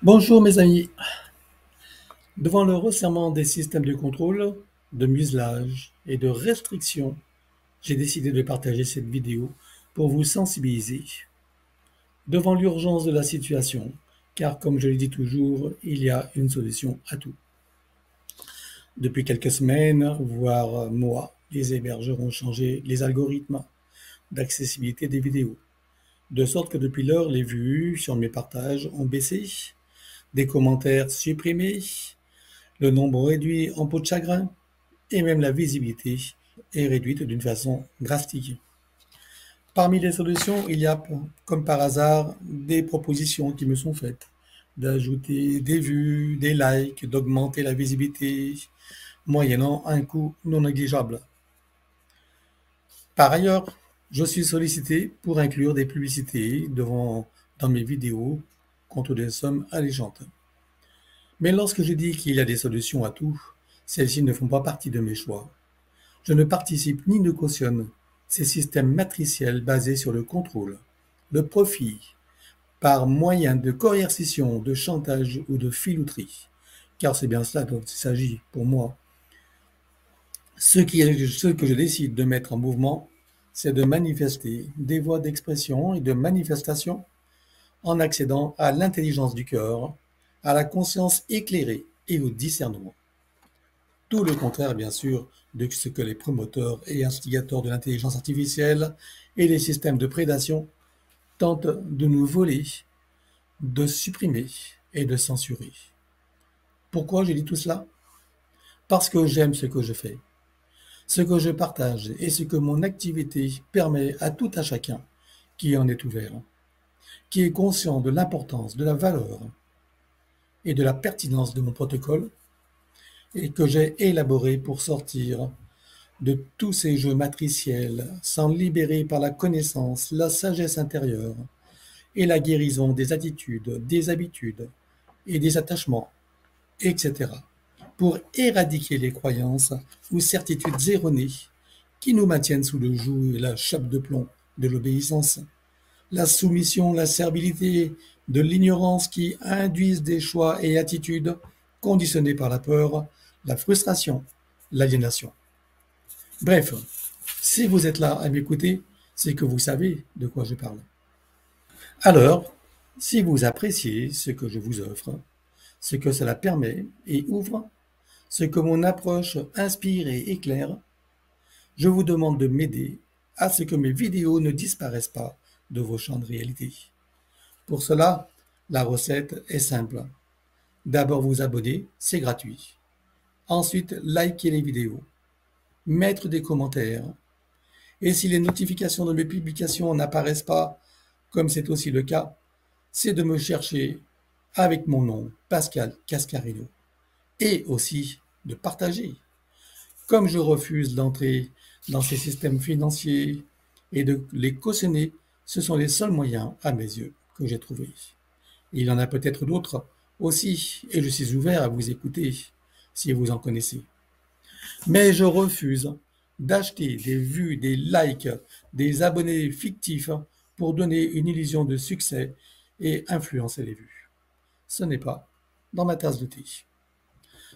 Bonjour mes amis. Devant le resserrement des systèmes de contrôle, de muselage et de restriction, j'ai décidé de partager cette vidéo pour vous sensibiliser devant l'urgence de la situation, car comme je le dis toujours, il y a une solution à tout. Depuis quelques semaines, voire mois, les hébergeurs ont changé les algorithmes d'accessibilité des vidéos, de sorte que depuis lors, les vues sur mes partages ont baissé, des commentaires supprimés, le nombre réduit en peau de chagrin et même la visibilité est réduite d'une façon drastique. Parmi les solutions, il y a, comme par hasard, des propositions qui me sont faites d'ajouter des vues, des likes, d'augmenter la visibilité, moyennant un coût non négligeable. Par ailleurs, je suis sollicité pour inclure des publicités dans mes vidéos contre des sommes alléchantes. Mais lorsque je dis qu'il y a des solutions à tout, celles-ci ne font pas partie de mes choix. Je ne participe ni ne cautionne ces systèmes matriciels basés sur le contrôle, le profit, par moyen de coercition, de chantage ou de filouterie, car c'est bien cela dont il s'agit pour moi. Ce que je décide de mettre en mouvement, c'est de manifester des voies d'expression et de manifestation en accédant à l'intelligence du cœur, à la conscience éclairée et au discernement. Tout le contraire, bien sûr, de ce que les promoteurs et instigateurs de l'intelligence artificielle et les systèmes de prédation tentent de nous voler, de supprimer et de censurer. Pourquoi je dis tout cela? Parce que j'aime ce que je fais, ce que je partage et ce que mon activité permet à tout un chacun qui en est ouvert, qui est conscient de l'importance, de la valeur et de la pertinence de mon protocole et que j'ai élaboré pour sortir de tous ces jeux matriciels, s'en libérer par la connaissance, la sagesse intérieure et la guérison des attitudes, des habitudes et des attachements, etc., pour éradiquer les croyances ou certitudes erronées qui nous maintiennent sous le joug et la chape de plomb de l'obéissance, la soumission, la servilité, de l'ignorance qui induisent des choix et attitudes conditionnés par la peur, la frustration, l'aliénation. Bref, si vous êtes là à m'écouter, c'est que vous savez de quoi je parle. Alors, si vous appréciez ce que je vous offre, ce que cela permet et ouvre, ce que mon approche inspire et éclaire, je vous demande de m'aider à ce que mes vidéos ne disparaissent pas de vos champs de réalité. Pour cela, la recette est simple. D'abord vous abonner, c'est gratuit. Ensuite, liker les vidéos, mettre des commentaires. Et si les notifications de mes publications n'apparaissent pas, comme c'est aussi le cas, c'est de me chercher avec mon nom, Pascal Cascarino, et aussi de partager. Comme je refuse d'entrer dans ces systèmes financiers et de les cautionner, ce sont les seuls moyens, à mes yeux, que j'ai trouvés. Il y en a peut-être d'autres aussi, et je suis ouvert à vous écouter si vous en connaissez. Mais je refuse d'acheter des vues, des likes, des abonnés fictifs pour donner une illusion de succès et influencer les vues. Ce n'est pas dans ma tasse de thé.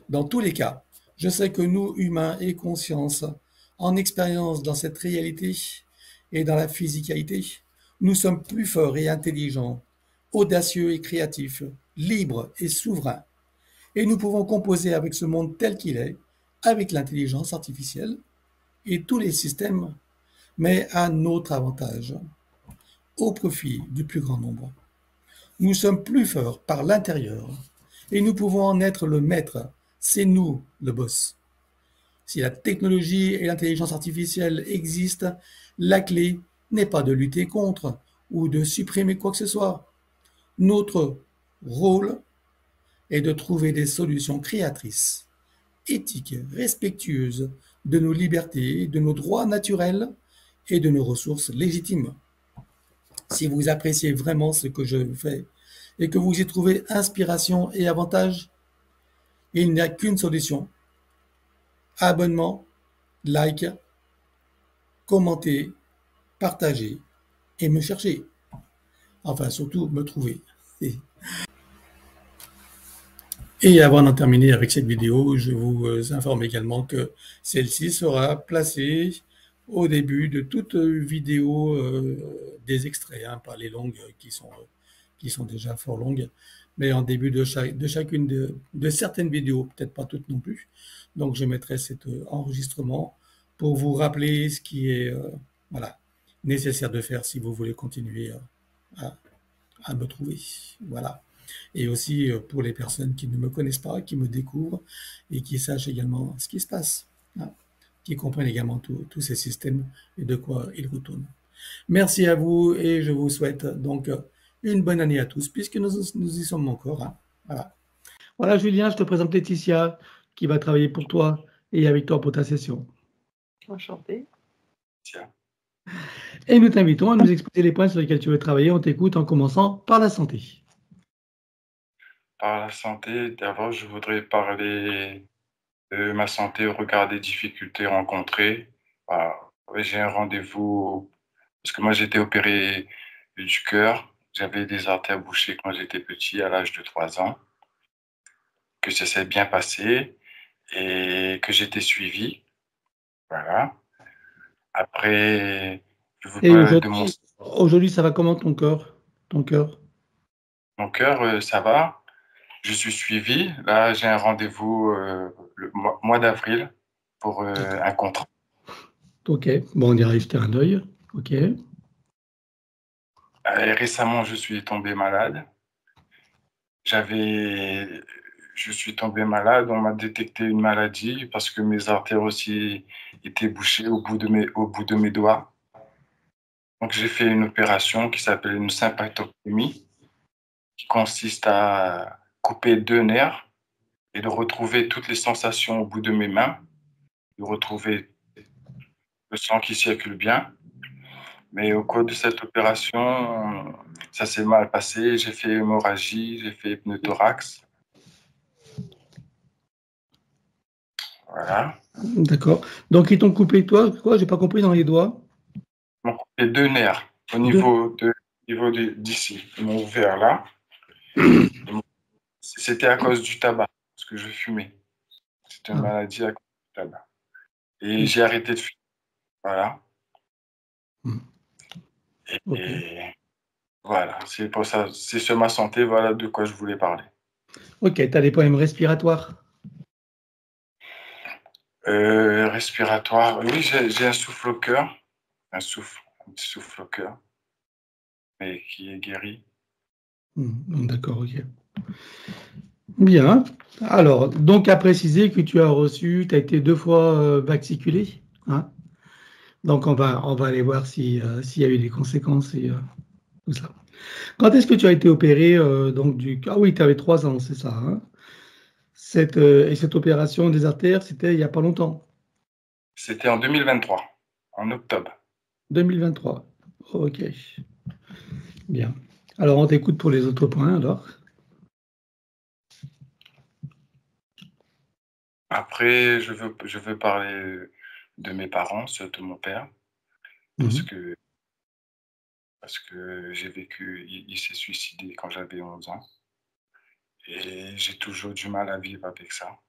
Dans tous les cas, je sais que nous, humains et conscience, en expérience dans cette réalité et dans la physicalité, nous sommes plus forts et intelligents, audacieux et créatifs, libres et souverains. Et nous pouvons composer avec ce monde tel qu'il est, avec l'intelligence artificielle et tous les systèmes, mais à notre avantage, au profit du plus grand nombre. Nous sommes plus forts par l'intérieur et nous pouvons en être le maître. C'est nous le boss. Si la technologie et l'intelligence artificielle existent, la clé n'est pas de lutter contre ou de supprimer quoi que ce soit. Notre rôle est de trouver des solutions créatrices, éthiques, respectueuses de nos libertés, de nos droits naturels et de nos ressources légitimes. Si vous appréciez vraiment ce que je fais et que vous y trouvez inspiration et avantage, il n'y a qu'une solution. Abonnement, like, commenter, partager et me chercher. Enfin, surtout me trouver. Et avant d'en terminer avec cette vidéo, je vous informe également que celle-ci sera placée au début de toute vidéo des extraits, hein, pas les longues qui sont déjà fort longues, mais en début de chacune de certaines vidéos, peut-être pas toutes non plus. Donc je mettrai cet enregistrement pour vous rappeler ce qui est voilà, nécessaire de faire si vous voulez continuer à, à me trouver. Voilà. Et aussi pour les personnes qui ne me connaissent pas, qui me découvrent et qui sachent également ce qui se passe, hein, qui comprennent également tous ces systèmes et de quoi ils retournent. Merci à vous et je vous souhaite donc une bonne année à tous puisque nous y sommes encore, hein. Voilà. Voilà, Julien, je te présente Laetitia qui va travailler pour toi et avec toi pour ta session. Enchantée. Tiens. Et nous t'invitons à nous exposer les points sur lesquels tu veux travailler. On t'écoute en commençant par la santé. Par la santé, d'abord, je voudrais parler de ma santé au regard des difficultés rencontrées. J'ai un rendez-vous parce que moi, j'ai été opéré du cœur. J'avais des artères bouchées quand j'étais petit, à l'âge de 3 ans, que ça s'est bien passé et que j'étais suivi. Voilà. Après, je vous Et parle de aujourd'hui, ça va comment ton cœur? Mon cœur, ça va. Je suis suivi. Là, j'ai un rendez-vous le mois d'avril pour un contrat. Ok, bon, on ira y jeter un œil. Ok. Et récemment, je suis tombé malade. Je suis tombé malade. On m'a détecté une maladie parce que mes artères aussi étaient bouchées au bout de mes doigts. Donc, j'ai fait une opération qui s'appelle une sympactoctomie, qui consiste à couper 2 nerfs et de retrouver toutes les sensations au bout de mes mains, de retrouver le sang qui circule bien. Mais au cours de cette opération, ça s'est mal passé. J'ai fait hémorragie, j'ai fait pneumothorax. Voilà. D'accord. Donc, ils t'ont coupé, toi, quoi? J'ai pas compris dans les doigts. Ils m'ont coupé 2 nerfs au niveau d'ici. Ils m'ont ouvert là. C'était à cause du tabac, parce que je fumais. C'était une maladie à cause du tabac. Et j'ai arrêté de fumer. Voilà. Et voilà, c'est pour ça, c'est sur ma santé, voilà de quoi je voulais parler. Ok, tu as des problèmes respiratoires? Respiratoire, oui, j'ai un souffle au cœur, un petit souffle au cœur, mais qui est guéri. D'accord, ok. Bien. Alors, donc à préciser que tu as reçu, tu as été 2 fois vacciculé, hein? Donc on va aller voir s'il y a eu des conséquences et tout ça. Quand est-ce que tu as été opéré donc Ah oui, tu avais 3 ans, c'est ça, hein? Et cette opération des artères, c'était il n'y a pas longtemps? C'était en 2023, en octobre. 2023. Ok. Bien. Alors on t'écoute pour les autres points alors. Après, je veux parler de mes parents, surtout mon père, parce que j'ai vécu, il s'est suicidé quand j'avais 11 ans. Et j'ai toujours du mal à vivre avec ça.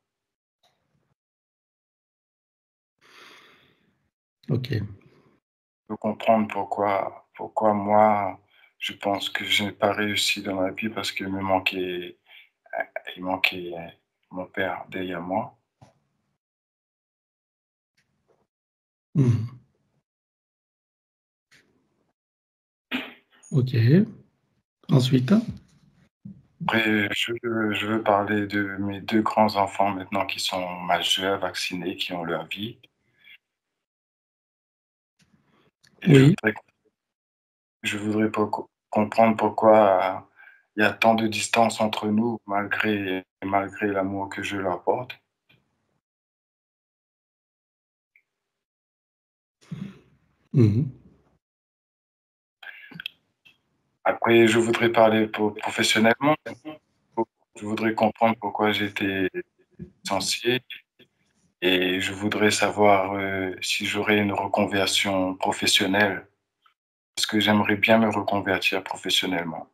Ok. Je peux comprendre pourquoi moi, je pense que je n'ai pas réussi dans ma vie parce qu'il manquait mon père derrière moi. Ok. Ensuite? Après, je veux parler de mes 2 grands-enfants maintenant qui sont majeurs, vaccinés, qui ont leur vie. Et Oui. je voudrais comprendre pourquoi il y a tant de distance entre nous malgré l'amour que je leur porte. Après, je voudrais parler professionnellement. Je voudrais comprendre pourquoi j'étais licencié et je voudrais savoir si j'aurais une reconversion professionnelle parce que j'aimerais bien me reconvertir professionnellement.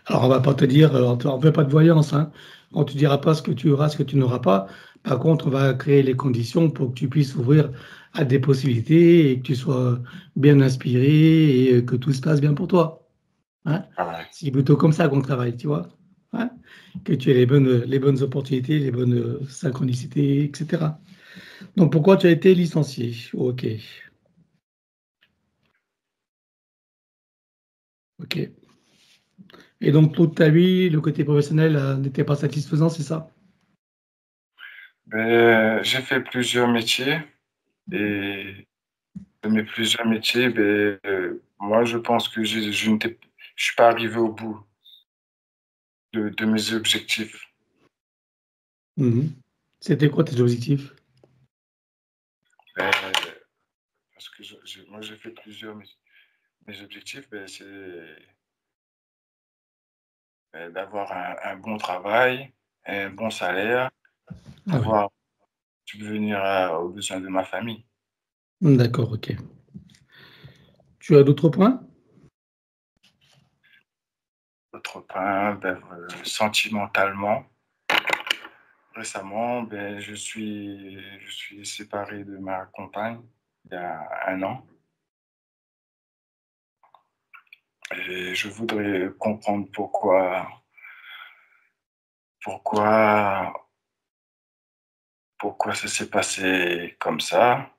Alors, on va pas te dire, on ne fait pas de voyance, hein. On ne te dira pas ce que tu auras, ce que tu n'auras pas. Par contre, on va créer les conditions pour que tu puisses ouvrir à des possibilités et que tu sois bien inspiré et que tout se passe bien pour toi. Hein. Ah ouais. C'est plutôt comme ça qu'on travaille, tu vois. Hein. Que tu aies les bonnes opportunités, les bonnes synchronicités, etc. Donc, pourquoi tu as été licencié? Ok, ok. Et donc, toute ta vie, le côté professionnel n'était pas satisfaisant, c'est ça? J'ai fait plusieurs métiers et de mes plusieurs métiers, moi, je pense que je suis pas arrivé au bout de mes objectifs. Mhm. C'était quoi tes objectifs? Euh, Parce que moi, j'ai fait mes objectifs, c'est d'avoir un bon travail, un bon salaire, Ah oui. pouvoir subvenir aux besoins de ma famille. D'accord, ok. Tu as d'autres points? Autre point, sentimentalement, récemment, je suis séparé de ma compagne il y a un an et je voudrais comprendre pourquoi, pourquoi ça s'est passé comme ça.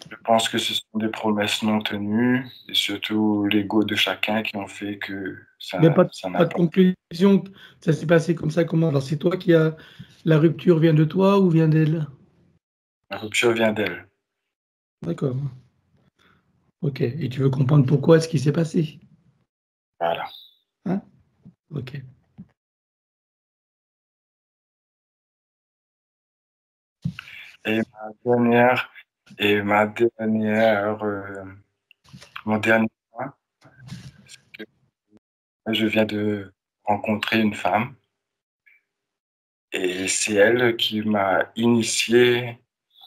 Je pense que ce sont des promesses non tenues et surtout l'ego de chacun qui ont fait que Mais ça n'a pas de pas. conclusion. Ça s'est passé comme ça, comment? Alors, c'est toi qui as... La rupture vient de toi ou vient d'elle? La rupture vient d'elle. D'accord. Ok. Et tu veux comprendre pourquoi ce qui s'est passé? Voilà. Hein? Ok. Et et ma dernière, mon dernier point, c'est que je viens de rencontrer une femme et c'est elle qui m'a initié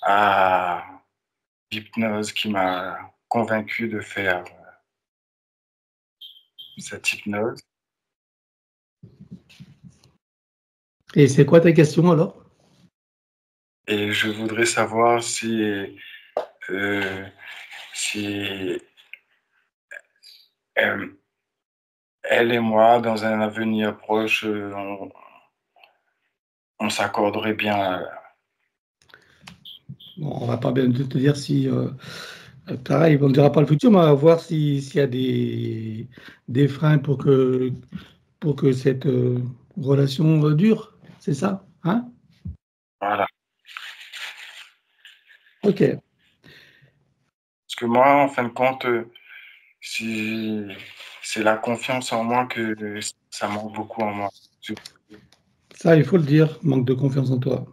à l'hypnose, qui m'a convaincu de faire cette hypnose. Et c'est quoi ta question alors? Et je voudrais savoir euh, si elle, elle et moi, dans un avenir proche, on s'accorderait bien. Bon, on va pas bien te dire si... pareil, on ne dira pas le futur, mais on va voir s'il y a des freins pour que cette relation dure. C'est ça? Hein? Voilà. Ok. Parce que moi, en fin de compte, si c'est la confiance en moi que ça manque beaucoup en moi. Je, Ça, il faut le dire, manque de confiance en toi.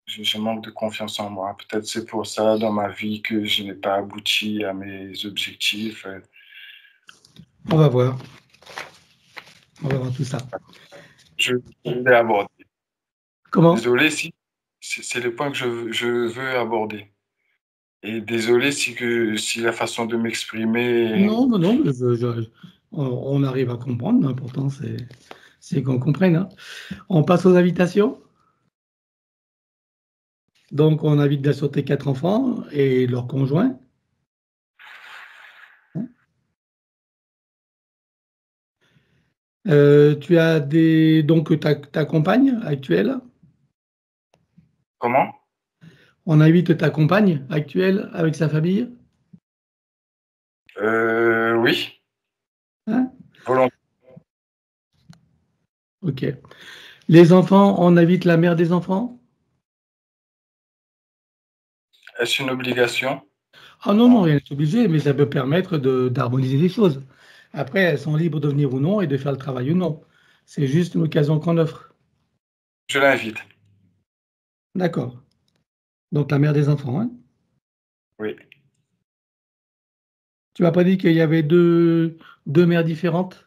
je manque de confiance en moi. Peut-être c'est pour ça dans ma vie que je n'ai pas abouti à mes objectifs. On va voir. On va voir tout ça. Je l'ai abordé. Comment? Désolé si c'est le point que je veux aborder. Et désolé si la façon de m'exprimer. Non, non, non, mais on arrive à comprendre. L'important, c'est qu'on comprenne. Hein. On passe aux invitations. Donc, on invite bien sûr tes quatre enfants et leurs conjoints. Tu as donc ta compagne actuelle. Comment? On invite ta compagne actuelle avec sa famille. Oui, Hein. volontaire. Ok. Les enfants, on invite la mère des enfants. Est-ce une obligation? Ah non, non, Non, rien n'est obligé, mais ça peut permettre d'harmoniser les choses. Après, elles sont libres de venir ou non et de faire le travail ou non. C'est juste une occasion qu'on offre. je l'invite. D'accord. Donc la mère des enfants, hein. Oui, Tu m'as pas dit qu'il y avait deux mères différentes?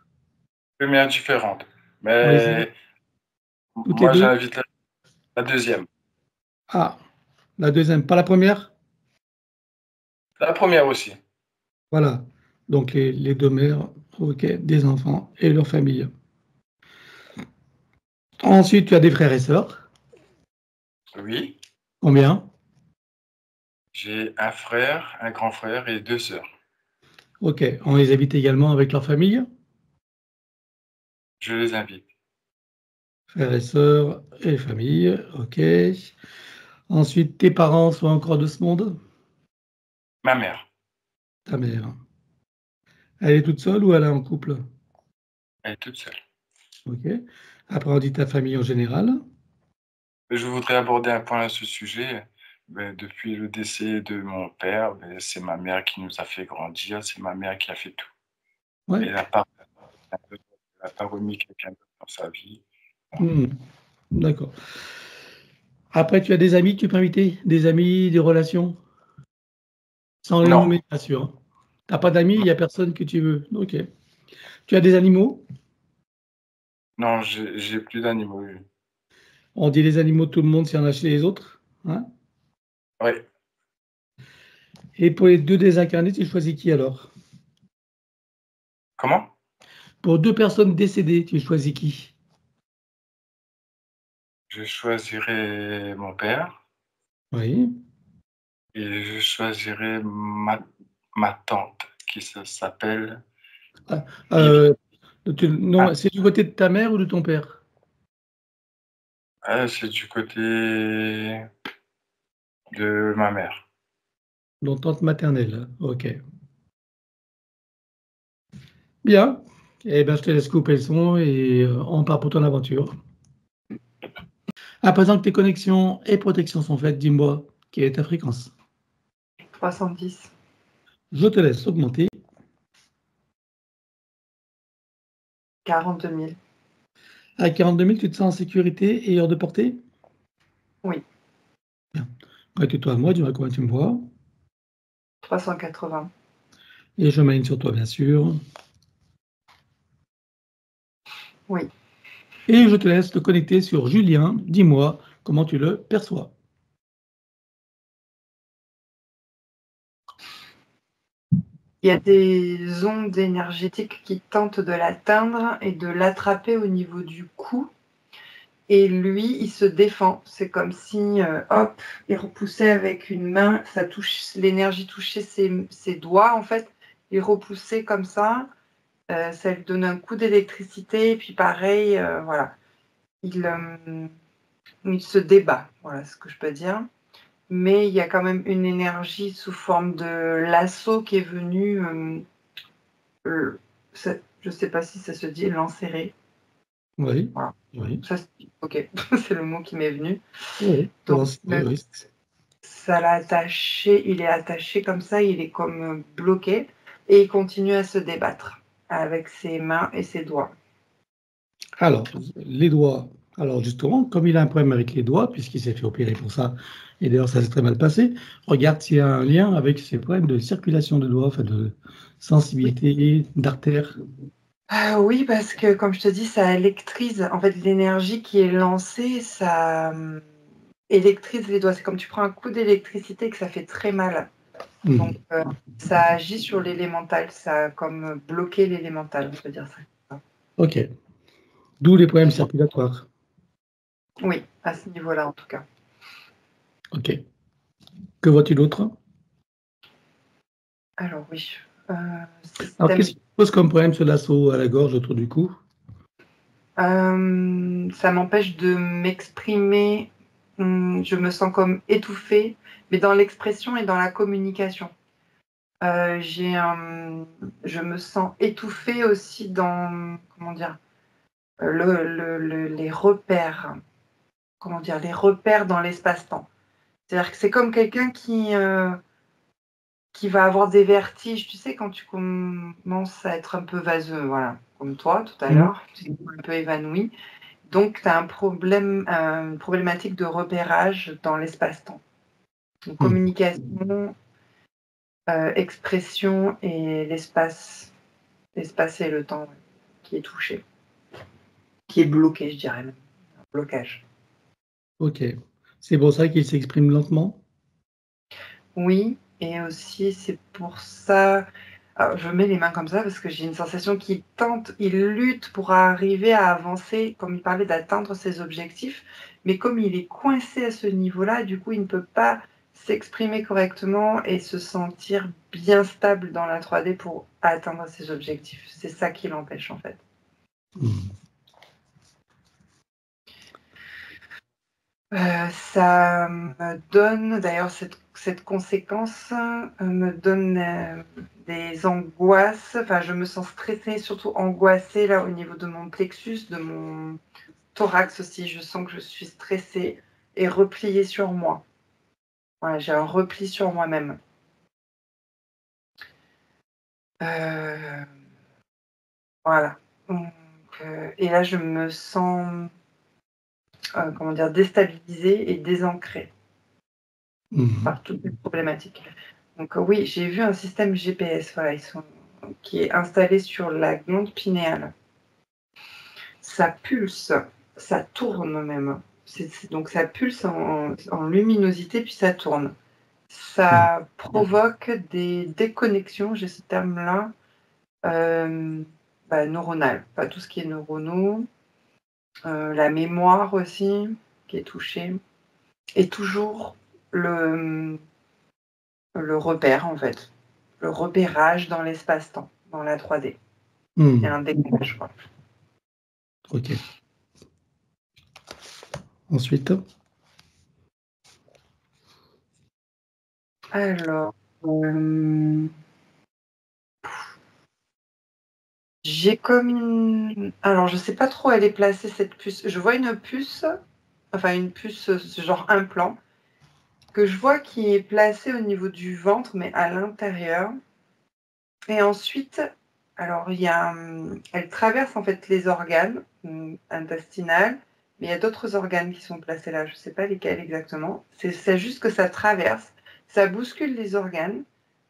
deux mères différentes. On les Mais toutes les moi, deux? j'invite la deuxième. Ah, la deuxième, pas la première? La première aussi. Voilà. Donc les deux mères, ok, des enfants et leur famille. Ensuite, tu as des frères et sœurs. Oui, Combien? j'ai un frère, un grand frère et deux sœurs. Ok, on les habite également avec leur famille, Je les invite. frères et sœurs et famille, ok. Ensuite, tes parents sont encore de ce monde? Ma mère, Ta mère. Elle est toute seule ou elle est en couple? elle est toute seule. Ok. Après, on dit ta famille en général. Je voudrais aborder un point à ce sujet. Depuis le décès de mon père, c'est ma mère qui nous a fait grandir, c'est ma mère qui a fait tout. Ouais. Elle n'a pas, elle a pas remis quelqu'un d'autre dans sa vie. Hmm, d'accord. Après, tu as des amis que tu peux inviter? Des amis, des relations? Sans les Non, nommer, bien sûr, hein. Tu pas d'amis, il y a personne que tu veux. Ok. Tu as des animaux? non, j'ai plus d'animaux. On dit les animaux de tout le monde s'il y en a chez les autres, hein? Oui. Et pour les 2 désincarnés, tu choisis qui alors? Comment? Pour 2 personnes décédées, tu choisis qui? Je choisirais mon père Oui. et je choisirais ma tante qui s'appelle Ah, Bibi. non, Ah, c'est du côté de ta mère ou de ton père? c'est du côté de ma mère. Donc tante maternelle, ok. Bien. Eh ben, je te laisse couper le son et on part pour ton aventure. À présent que tes connexions et protections sont faites, dis-moi quelle est ta fréquence? 310. Je te laisse augmenter. 42 000. À 42 000, tu te sens en sécurité et hors de portée? Oui. Bien. Prête-toi à moi, dis-moi combien tu me vois. 380. Et je m'aligne sur toi, bien sûr. Oui. Et je te laisse te connecter sur Julien. Dis-moi comment tu le perçois. Il y a des ondes énergétiques qui tentent de l'atteindre et de l'attraper au niveau du cou. Et lui, il se défend. C'est comme si, hop, il repoussait avec une main, ça touche, l'énergie touchait ses doigts, en fait. Il repoussait comme ça. Ça lui donne un coup d'électricité. Et puis pareil, voilà. Il se débat, voilà ce que je peux dire. Mais il y a quand même une énergie sous forme de lasso qui est venue, je ne sais pas si ça se dit, l'enserrer. Oui, Voilà. oui, Ça, ok, c'est le mot qui m'est venu. oui. Donc, Oui. ça l'a attaché, il est attaché comme ça, il est comme bloqué, et il continue à se débattre avec ses mains et ses doigts. Alors, les doigts. Alors, justement, comme il a un problème avec les doigts, puisqu'il s'est fait opérer pour ça, et d'ailleurs, ça s'est très mal passé, regarde s'il y a un lien avec ses problèmes de circulation de doigts, enfin de Oui. sensibilité, d'artère. Oui, parce que comme je te dis, ça électrise. En fait, l'énergie qui est lancée, ça électrise les doigts. C'est comme tu prends un coup d'électricité et que ça fait très mal. Donc, ça agit sur l'élémental. Ça a comme bloqué l'élémental, on peut dire ça. Ok. D'où les problèmes circulatoires. Oui, à ce niveau-là, en tout cas. Ok. Que vois-tu d'autre? Alors oui, Alors, système. qu'est-ce qui te pose comme problème ce lasso à la gorge autour du cou? Ça m'empêche de m'exprimer. Je me sens comme étouffée, mais dans l'expression et dans la communication. Je me sens étouffée aussi dans, comment dire, les repères. Comment dire, les repères dans l'espace-temps. C'est-à-dire que c'est comme quelqu'un qui va avoir des vertiges, tu sais, quand tu commences à être un peu vaseux, voilà, comme toi tout à Mhm. l'heure, tu es un peu évanoui. Donc, tu as un problème, une problématique de repérage dans l'espace-temps. Donc, communication, expression et l'espace et le temps, ouais, qui est touché, qui est bloqué, je dirais même. Un blocage. Ok. C'est pour ça qu'il s'exprime lentement? Oui, et aussi c'est pour ça. Alors, je mets les mains comme ça parce que j'ai une sensation qu'il tente, il lutte pour arriver à avancer, comme il parlait d'atteindre ses objectifs, mais comme il est coincé à ce niveau-là, du coup, il ne peut pas s'exprimer correctement et se sentir bien stable dans la 3D pour atteindre ses objectifs. C'est ça qui l'empêche, en fait. Ça me donne, d'ailleurs, cette conséquence me donne des angoisses. Enfin, je me sens stressée, surtout angoissée là au niveau de mon plexus, de mon thorax aussi. Je sens que je suis stressée et repliée sur moi. Voilà, j'ai un repli sur moi-même. Voilà. Donc, et là, je me sens, comment dire, déstabilisée et désancrée par toutes les problématiques. Donc oui, j'ai vu un système GPS, voilà, qui est installé sur la glande pinéale. Ça pulse, ça tourne même. Donc ça pulse en luminosité, puis ça tourne. Ça provoque des déconnexions, j'ai ce terme-là, neuronales. Enfin, tout ce qui est neuronaux, la mémoire aussi, qui est touchée. Et toujours le repère, en fait. Le repérage dans l'espace-temps, dans la 3D. Il y a un décalage, quoi. Ok. Ensuite, Alors, j'ai comme une... Alors, je sais pas trop où elle est placée, cette puce. Je vois une puce, enfin une puce, genre implant, que je vois qui est placée au niveau du ventre, mais à l'intérieur. Et ensuite, alors, elle traverse en fait les organes intestinales, mais il y a d'autres organes qui sont placés là. Je ne sais pas lesquels exactement. C'est juste que ça traverse, ça bouscule les organes,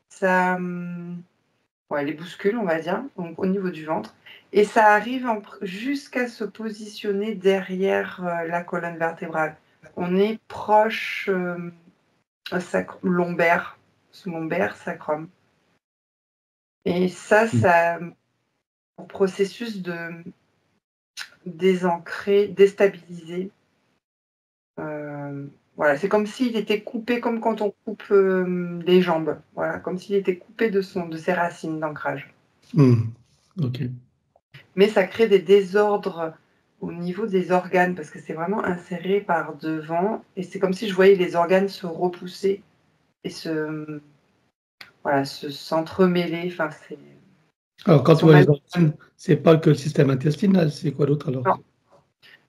ça les bouscule, on va dire, donc au niveau du ventre, et ça arrive jusqu'à se positionner derrière la colonne vertébrale. On est proche lombaire, lombaire, sacrum. Et ça un processus de désancrer, déstabiliser. Voilà, c'est comme s'il était coupé, comme quand on coupe les jambes. Voilà, comme s'il était coupé de ses racines d'ancrage. ok. Mais ça crée des désordres au niveau des organes parce que c'est vraiment inséré par devant et c'est comme si je voyais les organes se repousser et s'entremêler. Enfin, Alors, quand tu vois les organes, c'est pas que le système intestinal, c'est quoi d'autre alors? Non.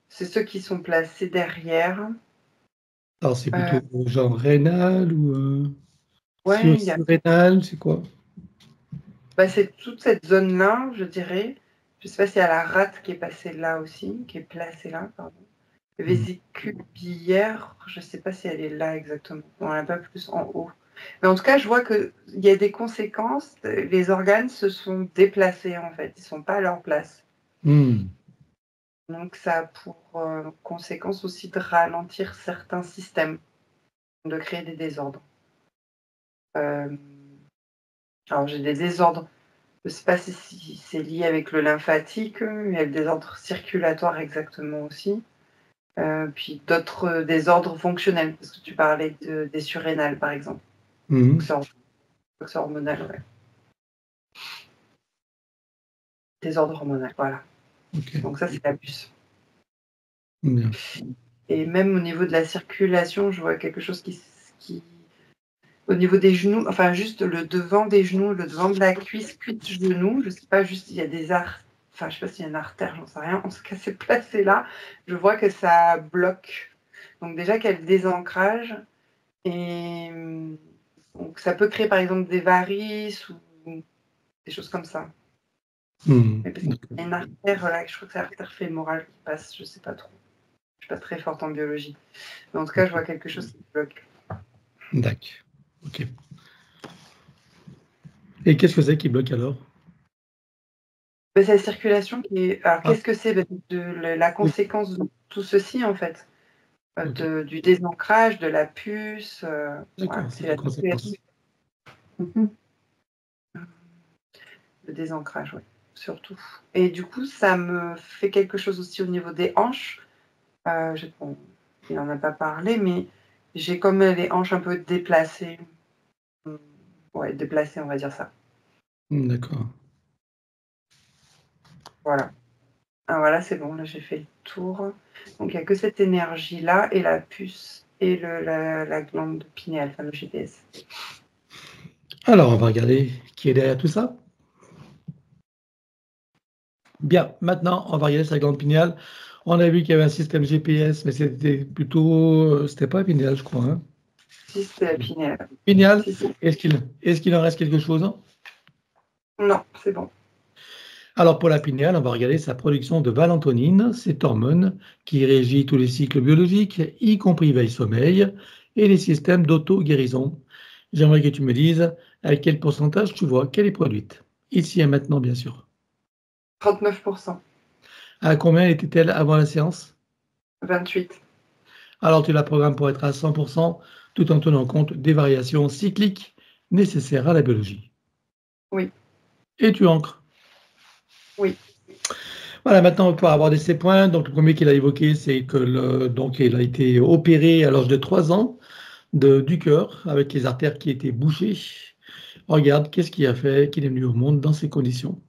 C'est ceux qui sont placés derrière. Alors, c'est plutôt genre rénal ou Ouais, surrénal, c'est quoi? c'est toute cette zone-là, je dirais. Je sais pas s'il y a la rate qui est passée là aussi, qui est placée là, pardon. Vésicule biliaire, je sais pas si elle est là exactement. On l'a pas plus en haut. Mais en tout cas, je vois qu'il y a des conséquences. Les organes se sont déplacés, en fait. Ils ne sont pas à leur place. Donc, ça a pour conséquence aussi de ralentir certains systèmes, de créer des désordres. Alors, j'ai des désordres. Je ne sais pas si c'est lié avec le lymphatique. Il y a le désordre circulatoire exactement aussi. Puis d'autres désordres fonctionnels, parce que tu parlais des surrénales, par exemple. C'est hormonal, ouais. Désordre hormonal, voilà. Okay. Donc ça, c'est la puce. Bien. Et même au niveau de la circulation, je vois quelque chose qui... Au niveau des genoux, enfin juste le devant des genoux, le devant de la cuisse genou, je sais pas, juste il y a des enfin je sais pas s'il y a une artère, j'en sais rien. En tout cas, c'est placé là. Je vois que ça bloque. Donc déjà qu'il y a le désancrage et donc ça peut créer par exemple des varices ou des choses comme ça. Mais parce qu'il y a une artère là, je crois que c'est l'artère fémorale qui passe, je sais pas trop. Je suis pas très forte en biologie. Mais en tout cas, je vois quelque chose qui bloque. D'accord. Ok. Et qu'est-ce que c'est qui bloque alors? C'est la circulation qui est. Alors, qu'est-ce que c'est la conséquence de tout ceci, en fait? Du désancrage, de la puce. D'accord, c'est la conséquence. le désancrage, oui, surtout. Et du coup, ça me fait quelque chose aussi au niveau des hanches. Bon, il n'en a pas parlé, mais j'ai comme les hanches un peu déplacées. Ouais, déplacées, on va dire ça. D'accord. Voilà. Ah, voilà, c'est bon, là j'ai fait le tour. Donc il n'y a que cette énergie-là et la puce et la glande pinéale, enfin le GPS. Alors, on va regarder qui est derrière tout ça. Bien, maintenant, on va regarder sa glande pinéale. On a vu qu'il y avait un système GPS, mais c'était plutôt... c'était pas pinéal, je crois. Hein. Si, c'était la pinéale. Pinéal, Si, si. est-ce qu'il en reste quelque chose? Non, c'est bon. Alors, pour la pinéale, on va regarder sa production de valentonine, cette hormone qui régit tous les cycles biologiques, y compris veille-sommeil, et les systèmes d'auto-guérison. J'aimerais que tu me dises à quel pourcentage tu vois qu'elle est produite. Ici et maintenant, bien sûr. 39%. À combien était-elle avant la séance? 28. Alors, tu la programmes pour être à 100%, tout en tenant compte des variations cycliques nécessaires à la biologie. Oui. Et tu ancres. Oui. Voilà, maintenant on va pouvoir aborder ces points. Donc, le premier qu'il a évoqué, c'est que donc, il a été opéré à l'âge de 3 ans du cœur avec les artères qui étaient bouchées. Regarde, qu'est-ce qui a fait qu'il est venu au monde dans ces conditions?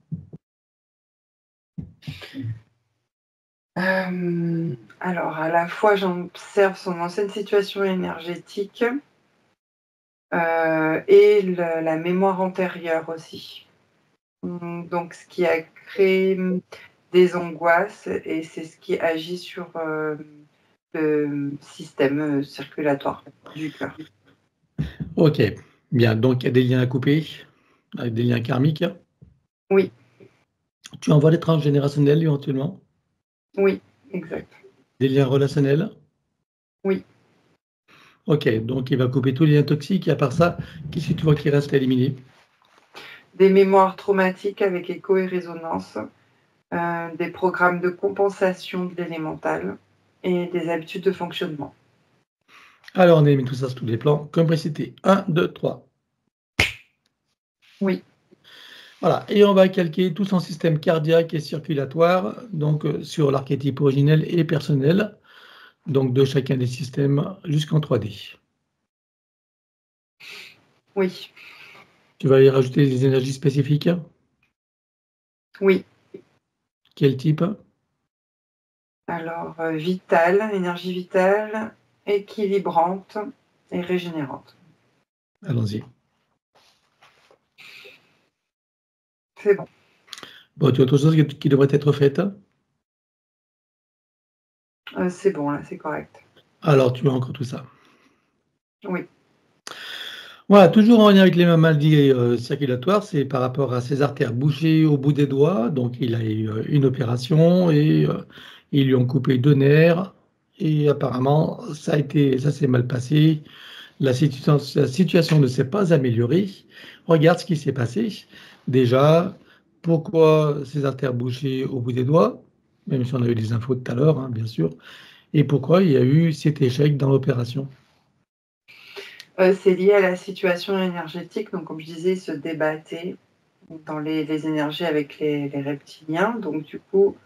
Alors, à la fois, j'observe son ancienne situation énergétique et la mémoire antérieure aussi. Donc, ce qui a créé des angoisses et c'est ce qui agit sur le système circulatoire du cœur. Ok, bien. Donc, il y a des liens à couper, avec des liens karmiques. Oui. Tu envoies des transgénérationnels éventuellement? Oui, exact. Des liens relationnels? Oui. Ok, donc il va couper tous les liens toxiques et à part ça, qu'est-ce que tu vois qui reste à éliminer? Des mémoires traumatiques avec écho et résonance, des programmes de compensation de l'élémental et des habitudes de fonctionnement. Alors, on élimine tout ça sur tous les plans. Complexité 1, 2, 3. Oui. Voilà, et on va calquer tout son système cardiaque et circulatoire, donc sur l'archétype originel et personnel, donc de chacun des systèmes jusqu'en 3D. Oui. Tu vas y rajouter des énergies spécifiques? Oui. Quel type? Alors, vitale, énergie vitale, équilibrante et régénérante. Allons-y. C'est bon. Bon, tu as autre chose qui devrait être faite? C'est bon, là, c'est correct. Alors, tu as encore tout ça. Oui. Voilà, toujours en lien avec les maladies circulatoires, c'est par rapport à ses artères bouchées au bout des doigts. Donc, il a eu une opération et ils lui ont coupé 2 nerfs. Et apparemment, ça s'est mal passé. La situation ne s'est pas améliorée. Regarde ce qui s'est passé. Déjà, pourquoi ces artères bouchées au bout des doigts, même si on a eu des infos tout à l'heure, hein, bien sûr. Et pourquoi il y a eu cet échec dans l'opération? C'est lié à la situation énergétique. Donc, comme je disais, il se débattait dans les énergies avec les reptiliens. Donc, du coup,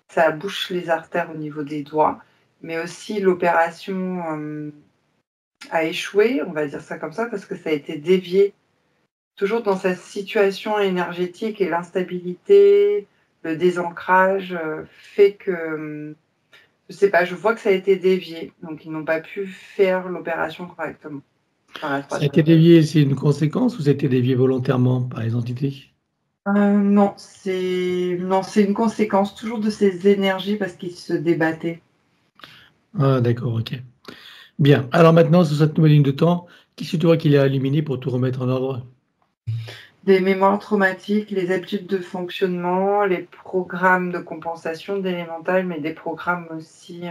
ça bouche les artères au niveau des doigts. Mais aussi, l'opération a échoué, on va dire ça comme ça, parce que ça a été dévié. Toujours dans sa situation énergétique et l'instabilité, le désancrage fait que, je sais pas, je vois que ça a été dévié. Donc, ils n'ont pas pu faire l'opération correctement. Par la Ça a été dévié, c'est une conséquence ou ça a été dévié volontairement par les entités? Non, c'est une conséquence toujours de ces énergies parce qu'ils se débattaient. Ah, d'accord, ok. Bien. Alors maintenant, sur cette nouvelle ligne de temps, qu'est-ce que tu vois qu'il a éliminé pour tout remettre en ordre? Des mémoires traumatiques, les habitudes de fonctionnement, les programmes de compensation d'élémental, mais des programmes aussi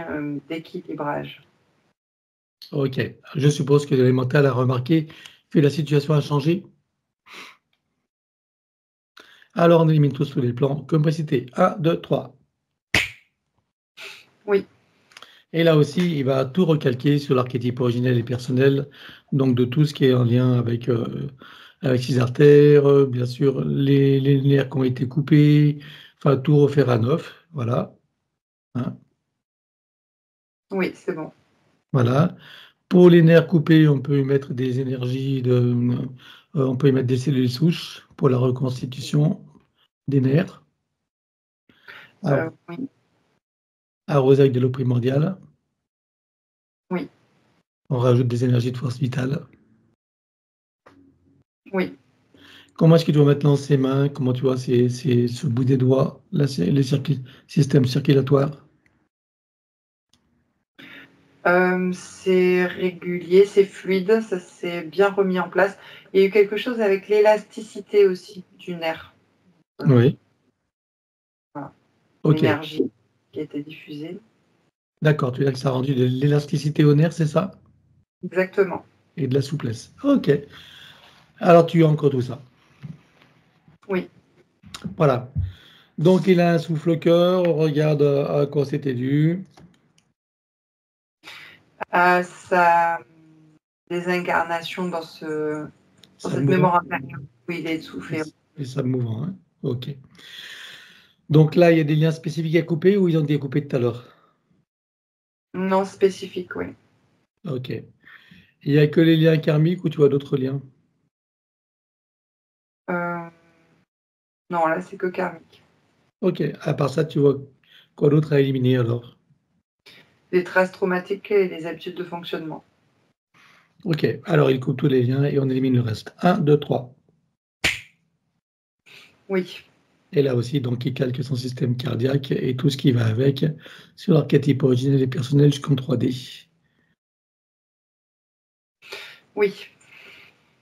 d'équilibrage. Ok. Je suppose que l'élémental a remarqué que la situation a changé. Alors on élimine tous les plans. Complexité 1, 2, 3. Oui. Et là aussi, il va tout recalquer sur l'archétype originel et personnel, donc de tout ce qui est en lien avec avec ses artères, bien sûr, les nerfs qui ont été coupés, enfin tout refaire à neuf, voilà, hein, Oui, c'est bon. voilà. Pour les nerfs coupés, on peut y mettre des énergies on peut y mettre des cellules souches pour la reconstitution des nerfs, Oui, arrosé avec de l'eau primordiale. oui, On rajoute des énergies de force vitale. oui. Comment est-ce qu'il doit maintenant ses mains? Comment tu vois ce bout des doigts, là, c'est le système circulatoire? C'est régulier, c'est fluide, ça s'est bien remis en place. Il y a eu quelque chose avec l'élasticité aussi du nerf, Oui, voilà, ok. l'énergie qui a été diffusée. D'accord, tu veux dire que ça a rendu de l'élasticité au nerf, c'est ça? Exactement. Et de la souplesse. Ok. Alors tu ancres tout ça. Oui. Voilà. Donc il a un souffle-cœur, on regarde à quoi c'était dû. Sa désincarnation dans Ça cette mouvant. mémoire intérieure où il est essoufflé. Et ça mouvant, hein. Ok. Donc là, il y a des liens spécifiques à couper ou ils ont été coupés tout à l'heure? Non spécifique, oui. Ok. Il n'y a que les liens karmiques ou tu vois d'autres liens? Euh, non, là, c'est que karmique. Ok. À part ça, tu vois quoi d'autre à éliminer alors? Les traces traumatiques et les habitudes de fonctionnement. Ok. Alors il coupe tous les liens et on élimine le reste. 1, 2, 3. Oui. Et là aussi, donc, il calque son système cardiaque et tout ce qui va avec sur l'archétype originel et personnel jusqu'en 3D. Oui.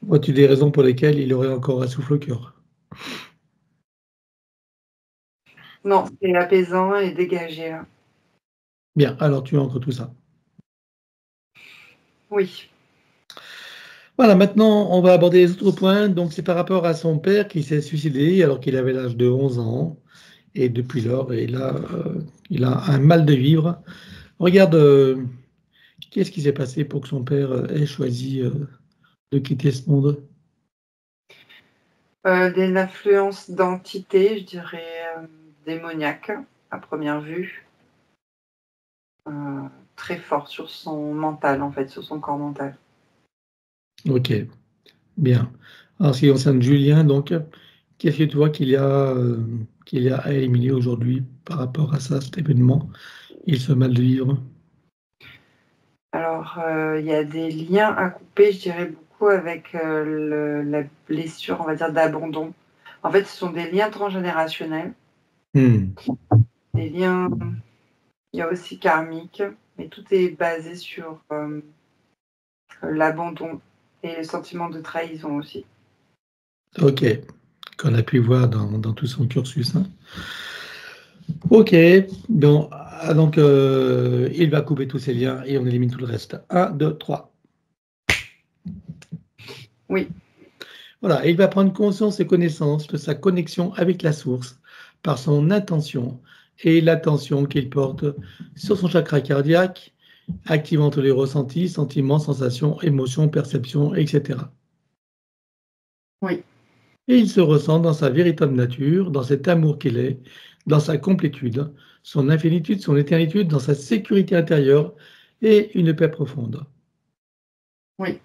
Vois-tu des raisons pour lesquelles il aurait encore un souffle au cœur? Non, c'est apaisant et dégagé, là. Bien, alors tu ancres tout ça. Oui. Voilà, maintenant, on va aborder les autres points. Donc, c'est par rapport à son père qui s'est suicidé alors qu'il avait l'âge de 11 ans. Et depuis lors, il a un mal de vivre. Regarde, qu'est-ce qui s'est passé pour que son père ait choisi de quitter ce monde? Des influences d'entités, je dirais, démoniaques, à première vue. Très fort sur son mental, en fait, sur son corps mental. Ok, bien. En ce qui concerne Julien, donc, qu'est-ce que tu vois qu'il y a à éliminer aujourd'hui par rapport à ça, cet événement et ce mal de vivre? Alors, il y a des liens à couper, je dirais beaucoup avec, la blessure, on va dire, d'abandon. En fait, ce sont des liens transgénérationnels, Hmm. des liens il y a aussi karmiques, mais tout est basé sur, l'abandon et le sentiment de trahison aussi. Ok, qu'on a pu voir dans tout son cursus, hein. Ok, donc il va couper tous ces liens et on élimine tout le reste. 1, 2, 3. Oui, Voilà, et il va prendre conscience et connaissance de sa connexion avec la source par son intention et l'attention qu'il porte sur son chakra cardiaque, activant tous les ressentis, sentiments, sensations, émotions, perceptions, etc. oui, Et il se ressent dans sa véritable nature, dans cet amour qu'il est, dans sa complétude, son infinitude, son éternitude, dans sa sécurité intérieure et une paix profonde. oui.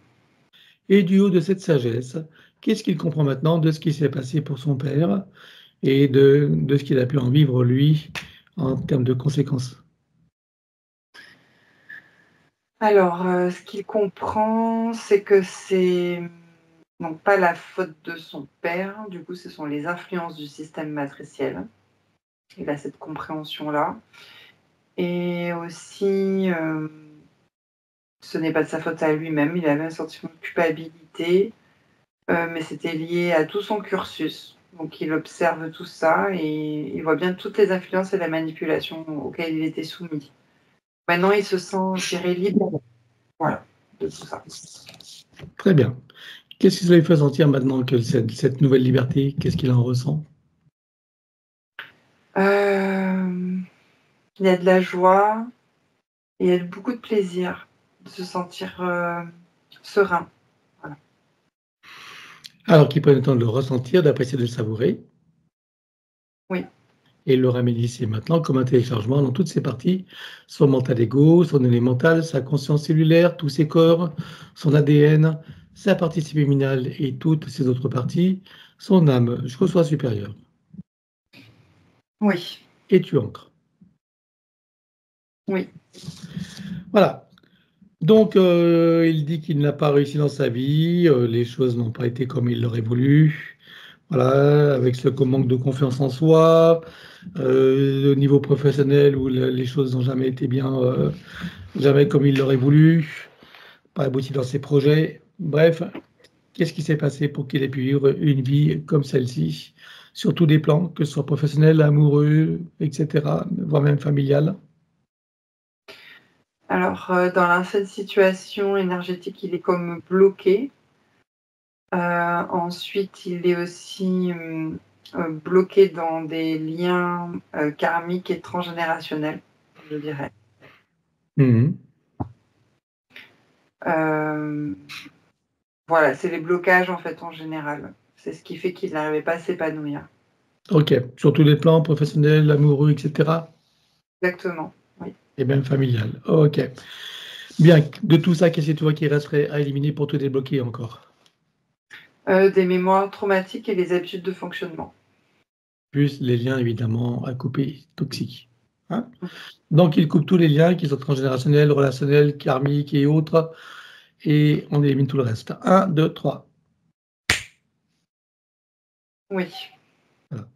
Et du haut de cette sagesse, qu'est-ce qu'il comprend maintenant de ce qui s'est passé pour son père et de ce qu'il a pu en vivre lui en termes de conséquences? Alors, ce qu'il comprend, c'est que c'est donc pas la faute de son père, du coup, ce sont les influences du système matriciel. Il a cette compréhension-là et aussi, ce n'est pas de sa faute à lui-même. Il avait un sentiment de culpabilité, mais c'était lié à tout son cursus. Donc il observe tout ça et il voit bien toutes les influences et la manipulation auxquelles il était soumis. Maintenant, il se sent, je dirais, libre, voilà, de tout ça. Très bien. Qu'est-ce qui se lui fait sentir maintenant que cette nouvelle liberté, qu'est-ce qu'il en ressent? Hem, il y a de la joie et il y a beaucoup de plaisir de se sentir, serein. Voilà. Alors qu'il prenne le temps de le ressentir, d'apprécier, de le savourer. Oui. Et le ramène ici et maintenant comme un téléchargement dans toutes ses parties, son mental ego, son élémental, sa conscience cellulaire, tous ses corps, son ADN, sa partie subliminale et toutes ses autres parties, son âme jusqu'au soi supérieur. Oui. Et tu ancres. Oui. Voilà. Donc, il dit qu'il n'a pas réussi dans sa vie, les choses n'ont pas été comme il l'aurait voulu. Voilà, avec ce manque de confiance en soi, au niveau professionnel où les choses n'ont jamais été bien, jamais comme il l'aurait voulu, pas abouti dans ses projets. Bref, qu'est-ce qui s'est passé pour qu'il ait pu vivre une vie comme celle-ci, sur tous les plans, que ce soit professionnel, amoureux, etc., voire même familial? Alors, dans cette situation énergétique, il est comme bloqué. Ensuite, il est aussi bloqué dans des liens karmiques et transgénérationnels, je dirais. Mmh. Voilà, c'est les blocages en fait en général. C'est ce qui fait qu'il n'arrivait pas à s'épanouir. Ok, sur tous les plans, professionnel, amoureux, etc. Exactement, oui. Et même familial. Ok. Bien, de tout ça, qu'est-ce que tu vois qui resterait à éliminer pour te débloquer encore? Des mémoires traumatiques et les habitudes de fonctionnement. Plus les liens évidemment à couper, toxiques. Hein? Donc il coupe tous les liens qui sont transgénérationnels, relationnels, karmiques et autres, et on élimine tout le reste. 1, 2, 3. Oui. Voilà.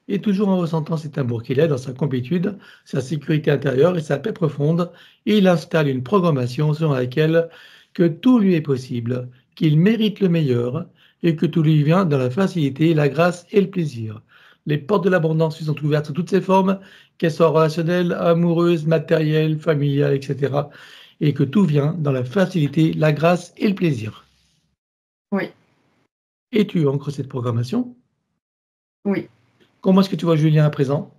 Et toujours en ressentant cet amour qu'il a dans sa complétude, sa sécurité intérieure et sa paix profonde, il installe une programmation selon laquelle que tout lui est possible, qu'il mérite le meilleur et que tout lui vient dans la facilité, la grâce et le plaisir. Les portes de l'abondance lui sont ouvertes sous toutes ses formes, qu'elles soient relationnelles, amoureuses, matérielles, familiales, etc. Et que tout vient dans la facilité, la grâce et le plaisir. Oui. Et tu ancres cette programmation? Oui. Comment est-ce que tu vois Julien à présent?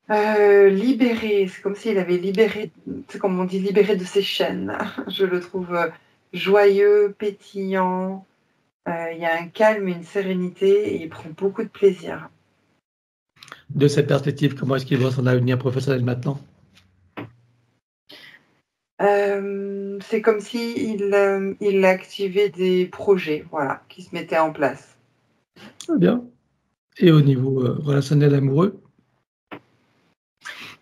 Libéré, c'est comme s'il avait libéré, c'est comme on dit, libéré de ses chaînes. Je le trouve joyeux, pétillant. Il y a un calme et une sérénité et il prend beaucoup de plaisir. De cette perspective, comment est-ce qu'il voit son avenir professionnel maintenant? C'est comme s'il il activait des projets, voilà, qui se mettaient en place. Très bien. Et au niveau relationnel amoureux?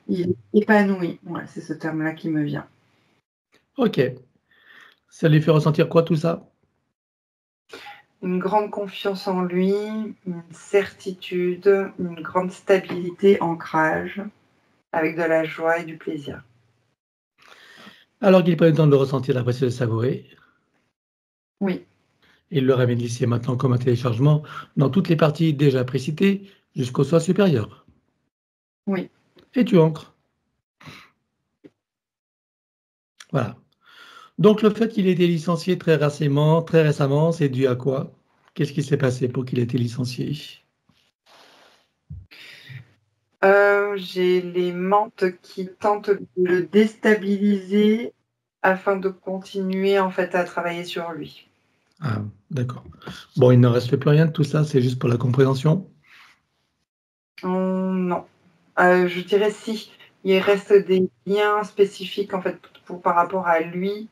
Il est épanoui, ouais, c'est ce terme-là qui me vient. Ok. Ça lui fait ressentir quoi tout ça? Une grande confiance en lui, une certitude, une grande stabilité, ancrage, avec de la joie et du plaisir. Alors qu'il prend le temps de le ressentir, d'apprécier, de le savourer, Oui, il le ramène ici et maintenant comme un téléchargement dans toutes les parties déjà précitées jusqu'au soi supérieur. oui. Et tu ancres. Voilà. Donc le fait qu'il ait été licencié très récemment, c'est dû à quoi? Qu'est-ce qui s'est passé pour qu'il ait été licencié? J'ai les mantes qui tentent de le déstabiliser afin de continuer en fait à travailler sur lui. Ah, d'accord. Bon, il ne reste plus rien de tout ça, c'est juste pour la compréhension. Non, je dirais si. Il reste des liens spécifiques en fait par rapport à lui,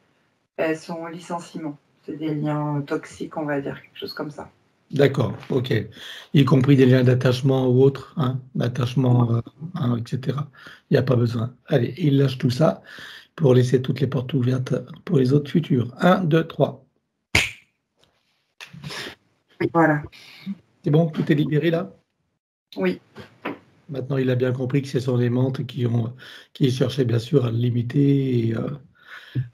son licenciement. C'est des liens toxiques, on va dire, quelque chose comme ça. D'accord, ok. Y compris des liens d'attachement ou autres, hein, d'attachement, hein, etc. Il n'y a pas besoin. Allez, il lâche tout ça pour laisser toutes les portes ouvertes pour les autres futurs. 1, 2, 3. Voilà. C'est bon, tout est libéré là? Oui, Maintenant, il a bien compris que ce sont les mentes qui cherchaient bien sûr à le limiter et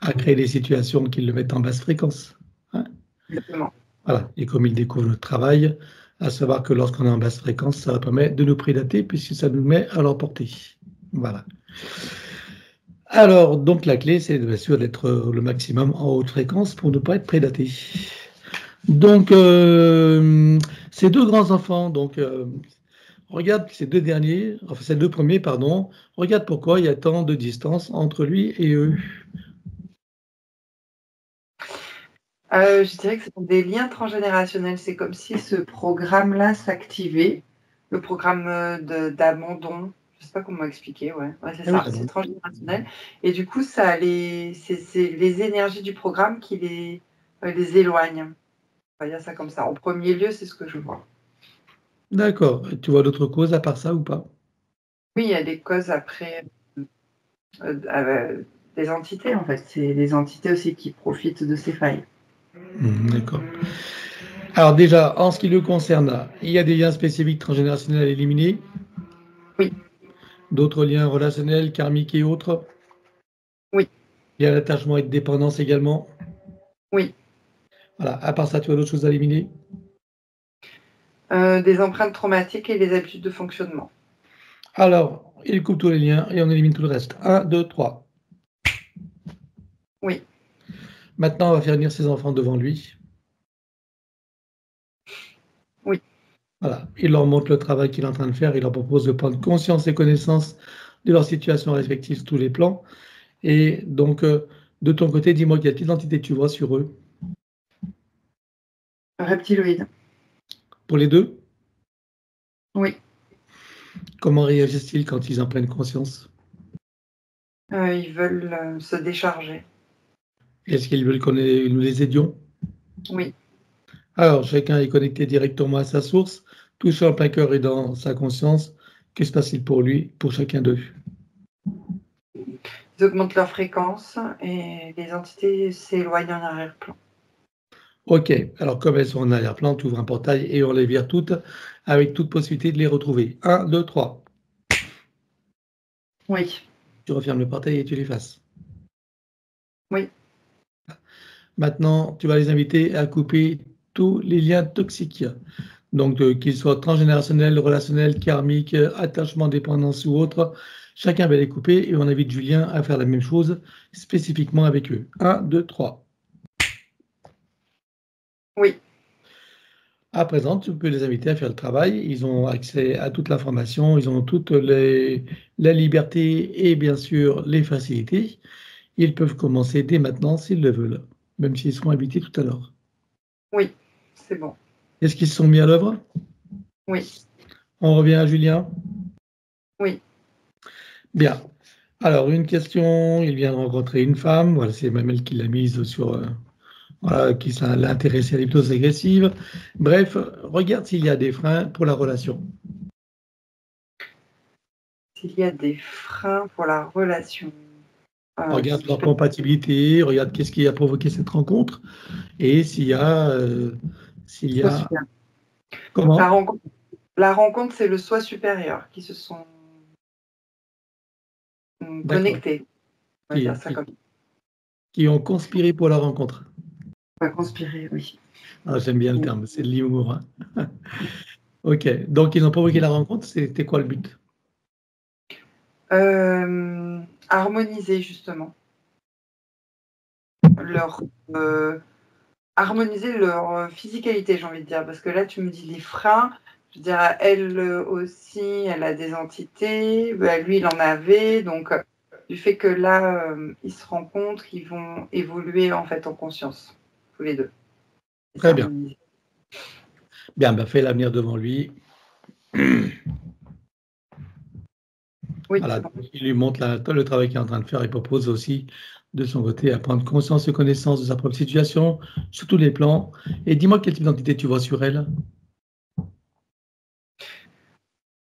à créer des situations qui le mettent en basse fréquence. Hein. exactement. Voilà. Et comme il découvre notre travail, à savoir que lorsqu'on est en basse fréquence, ça permet de nous prédater puisque ça nous met à leur portée. Voilà. Alors, donc la clé, c'est bien sûr d'être le maximum en haute fréquence pour ne pas être prédaté. Donc, ces deux grands enfants, donc, regarde ces deux derniers, enfin ces deux premiers, pardon, regarde pourquoi il y a tant de distance entre lui et eux. Je dirais que ce sont des liens transgénérationnels. C'est comme si ce programme-là s'activait, le programme d'abandon. Je ne sais pas comment expliquer, ouais. Ouais, c'est Ah oui, ça, c'est transgénérationnel. Et du coup, c'est les énergies du programme qui les éloignent. On va dire ça comme ça. En premier lieu, c'est ce que je vois. d'accord. Et tu vois d'autres causes à part ça ou pas? Oui, il y a des causes après des entités, en fait. C'est les entités aussi qui profitent de ces failles. D'accord. Alors déjà, en ce qui le concerne, il y a des liens spécifiques transgénérationnels à éliminer. Oui. D'autres liens relationnels, karmiques et autres. Oui. Il y a l'attachement et de dépendance également. Oui. Voilà. À part ça, tu as d'autres choses à éliminer? Des empreintes traumatiques et les habitudes de fonctionnement. Alors, il coupe tous les liens et on élimine tout le reste. 1, 2, 3. Oui. Maintenant, on va faire venir ses enfants devant lui. Oui. Voilà. Il leur montre le travail qu'il est en train de faire. Il leur propose de prendre conscience et connaissance de leur situation respective sur tous les plans. Et donc, de ton côté, dis-moi quelle identité tu vois sur eux. Reptiloïde. Pour les deux, Oui. comment réagissent-ils quand ils en prennent conscience? Ils veulent se décharger. Est-ce qu'ils veulent qu'on nous les aidions? Oui. Alors, chacun est connecté directement à sa source, touché en plein cœur et dans sa conscience. Que se passe-t-il pour lui, pour chacun d'eux? Ils augmentent leur fréquence et les entités s'éloignent en arrière-plan. Ok, alors comme elles sont en arrière-plan, tu ouvres un portail et on les vire toutes, avec toute possibilité de les retrouver. 1, 2, 3. Oui. Tu refermes le portail et tu l'effaces. Oui. Maintenant, tu vas les inviter à couper tous les liens toxiques. Donc, qu'ils soient transgénérationnels, relationnels, karmiques, attachement, dépendance ou autre, chacun va les couper et on invite Julien à faire la même chose spécifiquement avec eux. 1, 2, 3. Oui. À présent, tu peux les inviter à faire le travail. Ils ont accès à toute l'information, ils ont toute la liberté et bien sûr les facilités. Ils peuvent commencer dès maintenant s'ils le veulent, même s'ils seront invités tout à l'heure. Oui. C'est bon. Est-ce qu'ils se sont mis à l'œuvre? Oui. On revient à Julien. Oui. Bien. Alors, une question, il vient de rencontrer une femme, voilà, c'est même elle qui l'a mise sur, voilà, qui l'a intéressée à l'hypnose agressive. Bref, regarde s'il y a des freins pour la relation. S'il y a des freins pour la relation. Regarde leur compatibilité, regarde qu'est-ce qui a provoqué cette rencontre et s'il y a, Soi supérieur. comment? La rencontre, c'est le soi supérieur qui se sont D'accord. connectés. On va Qui dire ça comme ça. qui ont conspiré pour la rencontre. On va conspirer, oui. Ah, j'aime bien le terme, c'est de l'humour, hein. OK, donc ils ont provoqué la rencontre, c'était quoi le but? Harmoniser justement. Leur harmoniser leur physicalité, j'ai envie de dire. Parce que là, tu me dis les freins. Je veux dire, elle aussi, elle a des entités. Bah, lui, il en avait. Donc, du fait que là, ils se rencontrent, ils vont évoluer en fait en conscience, tous les deux. Très bien. Bien, ben, fais l'avenir devant lui. Oui, Voilà, bon. il lui montre le travail qu'il est en train de faire et propose aussi de son côté à prendre conscience et connaissance de sa propre situation sur tous les plans. Et dis-moi quelle identité tu vois sur elle?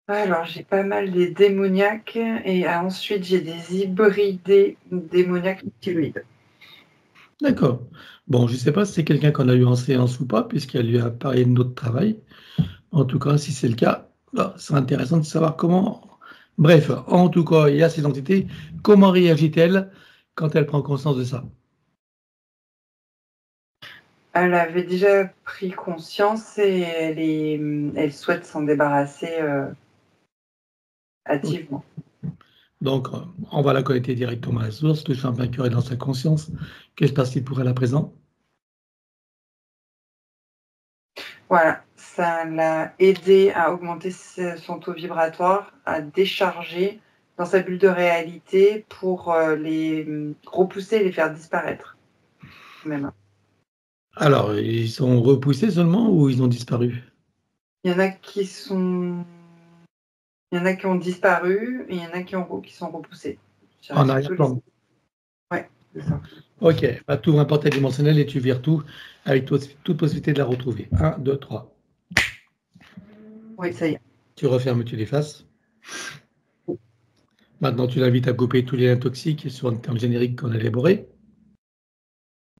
Alors, j'ai pas mal des démoniaques et ensuite j'ai des hybridés démoniaques reptiloïdes. D'accord. Bon, je ne sais pas si c'est quelqu'un qu'on a eu en séance ou pas, puisqu'elle lui a parlé de notre travail. En tout cas, si c'est le cas, c'est intéressant de savoir comment. Bref, en tout cas, il y a ces entités. Comment réagit-elle quand elle prend conscience de ça? Elle avait déjà pris conscience et elle souhaite s'en débarrasser hâtivement. Donc, on va la connecter directement à la source, le champ vainqueur est dans sa conscience. Que se passe-t-il pour elle à présent? Voilà, ça l'a aidé à augmenter son taux vibratoire, à décharger dans sa bulle de réalité pour les repousser et les faire disparaître même. Alors, ils sont repoussés seulement ou ils ont disparu? Il y en a qui ont disparu et il y en a qui sont repoussés. En Surtout arrière-plan. Ouais, c'est ça. Ok, bah, tu ouvres un portail dimensionnel et tu vires tout avec toute possibilité de la retrouver. 1, 2, 3. Oui, ça y est. Tu refermes, tu l'effaces. Maintenant, tu l'invites à couper tous les liens toxiques sur un terme générique qu'on a élaboré.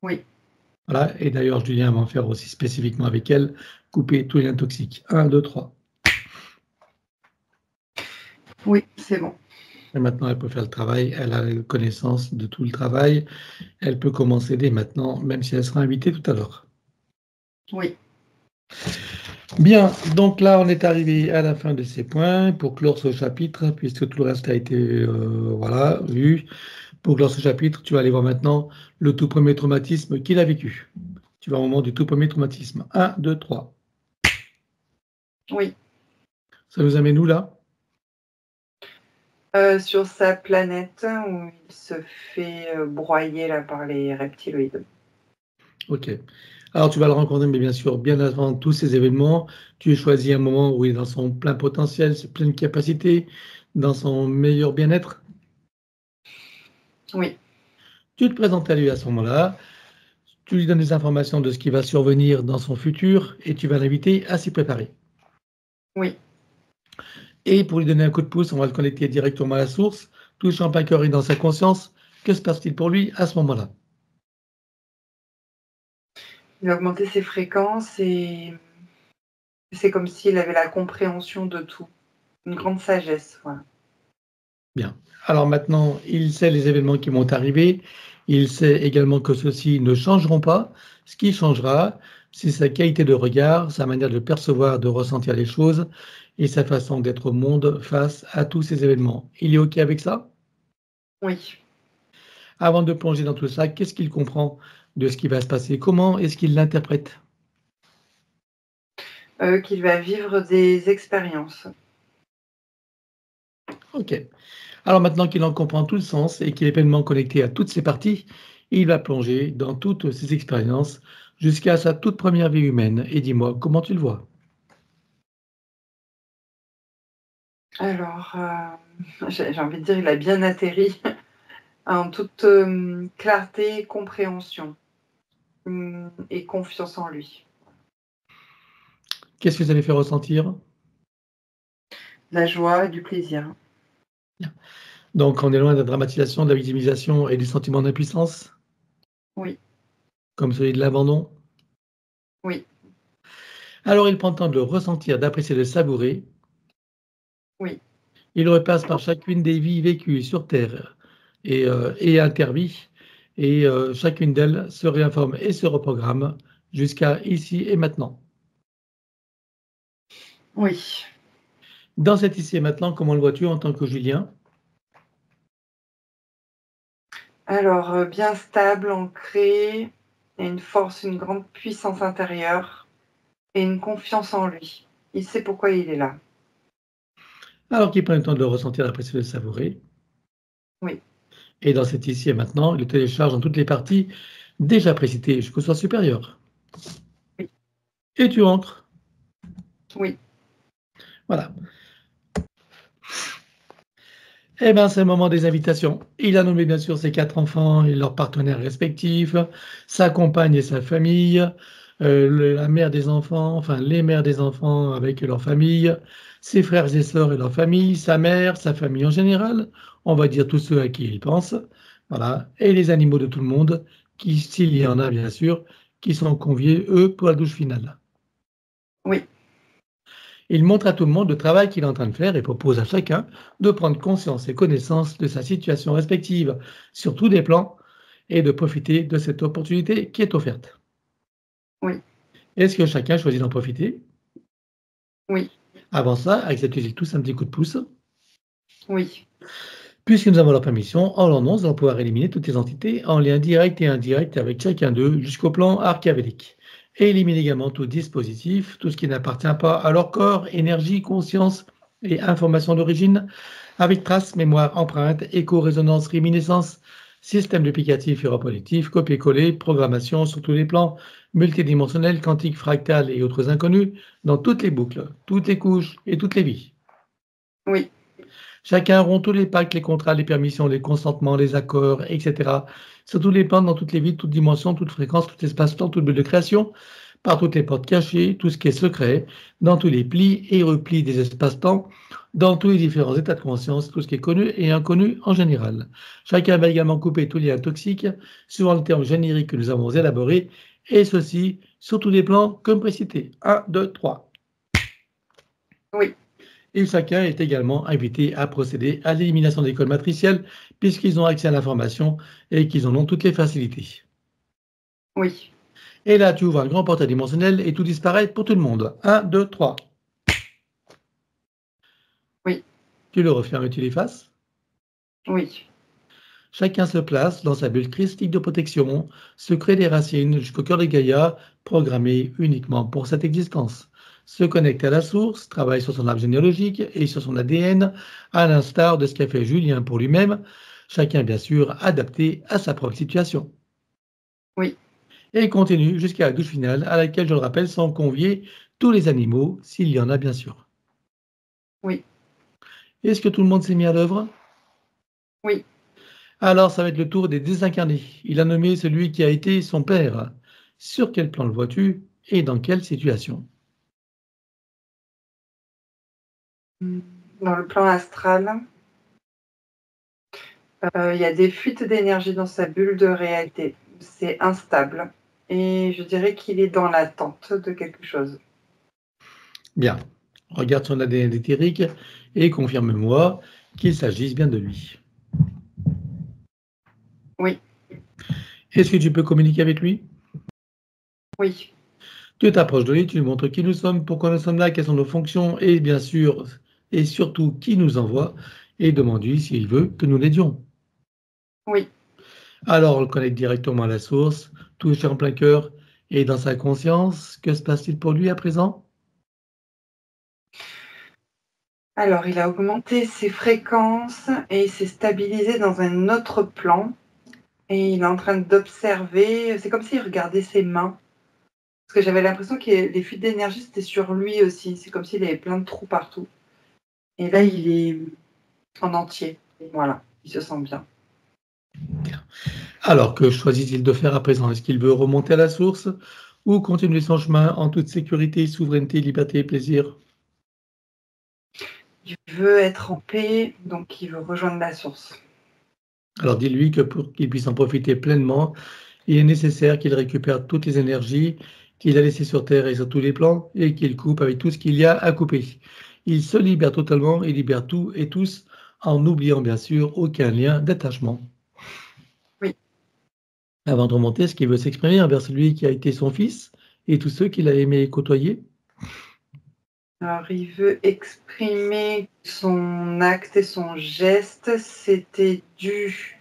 Oui, Voilà, et d'ailleurs, Julien va en faire aussi spécifiquement avec elle, couper tous les liens toxiques. 1, 2, 3. oui, c'est bon. Et maintenant, elle peut faire le travail, elle a connaissance de tout le travail, elle peut commencer dès maintenant, même si elle sera invitée tout à l'heure. Oui. Bien, donc là, on est arrivé à la fin de ces points pour clore ce chapitre, puisque tout le reste a été voilà, vu. Pour clore ce chapitre, tu vas aller voir maintenant le tout premier traumatisme qu'il a vécu. Tu vas au moment du tout premier traumatisme. 1, 2, 3. Oui. Ça nous amène où là? Sur sa planète où il se fait broyer là, par les reptiloïdes. Ok. Alors tu vas le rencontrer, mais bien sûr, bien avant tous ces événements, tu choisis un moment où il est dans son plein potentiel, ses pleines capacités, dans son meilleur bien-être. Oui. Tu te présentes à lui à ce moment-là, tu lui donnes des informations de ce qui va survenir dans son futur et tu vas l'inviter à s'y préparer. Oui. Et pour lui donner un coup de pouce, on va le connecter directement à la source, touchant en plein cœur et dans sa conscience. Que se passe-t-il pour lui à ce moment-là? Il va augmenter ses fréquences et c'est comme s'il avait la compréhension de tout. Une grande sagesse, voilà. Bien. Alors maintenant, il sait les événements qui vont arriver. Il sait également que ceux-ci ne changeront pas. Ce qui changera, c'est sa qualité de regard, sa manière de percevoir, de ressentir les choses et sa façon d'être au monde face à tous ces événements. Il est OK avec ça? Oui. Avant de plonger dans tout ça, qu'est-ce qu'il comprend de ce qui va se passer? Comment est-ce qu'il l'interprète? Qu'il va vivre des expériences. OK. Alors maintenant qu'il en comprend tout le sens et qu'il est pleinement connecté à toutes ses parties, il va plonger dans toutes ses expériences jusqu'à sa toute première vie humaine. Et dis-moi, comment tu le vois? Alors, j'ai envie de dire, il a bien atterri en toute clarté, compréhension et confiance en lui. Qu'est-ce que ça lui fait ressentir? La joie et du plaisir. Bien. Donc on est loin de la dramatisation, de la victimisation et du sentiment d'impuissance, Oui, comme celui de l'abandon. oui, Alors il prend le temps de le ressentir, d'apprécier, de le savourer. oui, Il repasse par chacune des vies vécues sur Terre et intervies, et chacune d'elles se réinforme et se reprogramme jusqu'à ici et maintenant. oui. Dans cet ici et maintenant, comment le vois-tu en tant que Julien? Alors, bien stable, ancré, et une force, une grande puissance intérieure et une confiance en lui. Il sait pourquoi il est là. Alors qu'il prend le temps de le ressentir, d'apprécier, de le savourer. Oui, Et dans cet ici et maintenant, il le télécharge dans toutes les parties déjà précitées jusqu'au soi supérieur. oui, Et tu entres. oui, Voilà. Eh bien, c'est le moment des invitations. Il a nommé bien sûr ses 4 enfants et leurs partenaires respectifs, sa compagne et sa famille, la mère des enfants, enfin les mères des enfants avec leur famille, ses frères et sœurs et leur famille, sa mère, sa famille en général, on va dire tous ceux à qui il pense, voilà, et les animaux de tout le monde, qui, s'il y en a bien sûr, qui sont conviés, eux, pour la douche finale. oui, Il montre à tout le monde le travail qu'il est en train de faire et propose à chacun de prendre conscience et connaissance de sa situation respective sur tous les plans et de profiter de cette opportunité qui est offerte. oui, Est-ce que chacun choisit d'en profiter? oui, Avant ça, acceptez tous un petit coup de pouce. oui, Puisque nous avons leur permission, en leur nom, nous allons pouvoir éliminer toutes les entités en lien direct et indirect avec chacun d'eux jusqu'au plan archavélique. Et élimine également tout dispositif, tout ce qui n'appartient pas à leur corps, énergie, conscience et information d'origine, avec traces, mémoire, empreinte, écho, résonance, réminiscence, Système duplicatif et reproductif, copier-coller, programmation sur tous les plans, multidimensionnel, quantique, fractal et autres inconnus, dans toutes les boucles, toutes les couches et toutes les vies. Oui. Chacun rompt tous les pactes, les contrats, les permissions, les consentements, les accords, etc. Sur tous les plans, dans toutes les vies, toutes dimensions, toutes fréquences, tout espace-temps, toute bulle de création, par toutes les portes cachées, tout ce qui est secret, dans tous les plis et replis des espaces-temps, dans tous les différents états de conscience, tout ce qui est connu et inconnu en général. Chacun va également couper tout lien toxique, suivant le terme générique que nous avons élaboré, et ceci sur tous les plans comme précité. 1, 2, 3. Oui. Et chacun est également invité à procéder à l'élimination des codes matriciels, puisqu'ils ont accès à l'information et qu'ils en ont toutes les facilités. Oui. Et là, tu ouvres un grand portail dimensionnel et tout disparaît pour tout le monde. 1, 2, 3. Oui. Tu le refermes et tu l'effaces. Oui. Chacun se place dans sa bulle christique de protection, se crée des racines jusqu'au cœur de Gaïa, programmé uniquement pour cette existence. Se connecte à la source, travaille sur son arbre généalogique et sur son ADN, à l'instar de ce qu'a fait Julien pour lui-même, chacun bien sûr adapté à sa propre situation. Oui. Et continue jusqu'à la douche finale, à laquelle, je le rappelle, sont conviés tous les animaux, s'il y en a bien sûr. Oui. Est-ce que tout le monde s'est mis à l'œuvre? Oui. Alors, ça va être le tour des désincarnés. Il a nommé celui qui a été son père. Sur quel plan le vois-tu et dans quelle situation? Dans le plan astral, il y a des fuites d'énergie dans sa bulle de réalité. C'est instable. Et je dirais qu'il est dans l'attente de quelque chose. Bien. Regarde son ADN éthérique et confirme-moi qu'il s'agisse bien de lui. Oui. Est-ce que tu peux communiquer avec lui? Oui. Tu t'approches de lui, tu lui montres qui nous sommes, pourquoi nous sommes là, quelles sont nos fonctions et bien sûr, et surtout qui nous envoie et demande-lui s'il veut que nous l'aidions. Oui. Alors on le connecte directement à la source, touché en plein cœur et dans sa conscience. Que se passe-t-il pour lui à présent? Alors, il a augmenté ses fréquences et il s'est stabilisé dans un autre plan. Et il est en train d'observer. C'est comme s'il regardait ses mains. Parce que j'avais l'impression que les fuites d'énergie, c'était sur lui aussi. C'est comme s'il avait plein de trous partout. Et là, il est en entier. Voilà, il se sent bien. Alors, que choisit-il de faire à présent? Est-ce qu'il veut remonter à la source ou continuer son chemin en toute sécurité, souveraineté, liberté et plaisir? Il veut être en paix, donc il veut rejoindre la source. Alors dis-lui que pour qu'il puisse en profiter pleinement, il est nécessaire qu'il récupère toutes les énergies qu'il a laissées sur Terre et sur tous les plans et qu'il coupe avec tout ce qu'il y a à couper. Il se libère totalement et libère tout et tous en n'oubliant bien sûr aucun lien d'attachement. Oui. Avant de remonter, est-ce qu'il veut s'exprimer envers celui qui a été son fils et tous ceux qu'il a aimé côtoyer? Alors, il veut exprimer son acte et son geste. C'était dû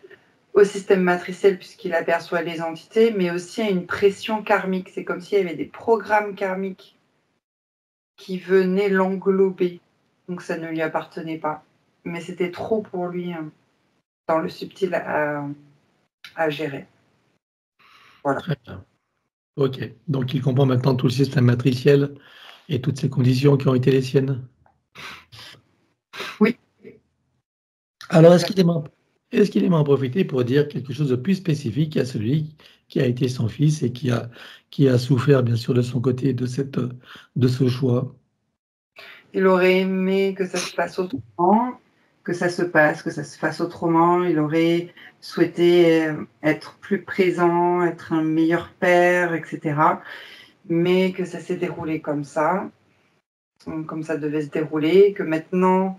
au système matriciel puisqu'il aperçoit les entités, mais aussi à une pression karmique. C'est comme s'il y avait des programmes karmiques qui venaient l'englober. Donc ça ne lui appartenait pas. Mais c'était trop pour lui dans le subtil à gérer. Voilà. Très bien. Ok. Donc il comprend maintenant tout le système matriciel et toutes ces conditions qui ont été les siennes. Oui. Alors, est-ce qu'il aimerait en profiter pour dire quelque chose de plus spécifique à celui qui a été son fils et qui a souffert, bien sûr, de son côté de ce choix? Il aurait aimé que ça se passe autrement, que ça se fasse autrement. Il aurait souhaité être plus présent, être un meilleur père, etc. Mais que ça s'est déroulé comme ça devait se dérouler, que maintenant,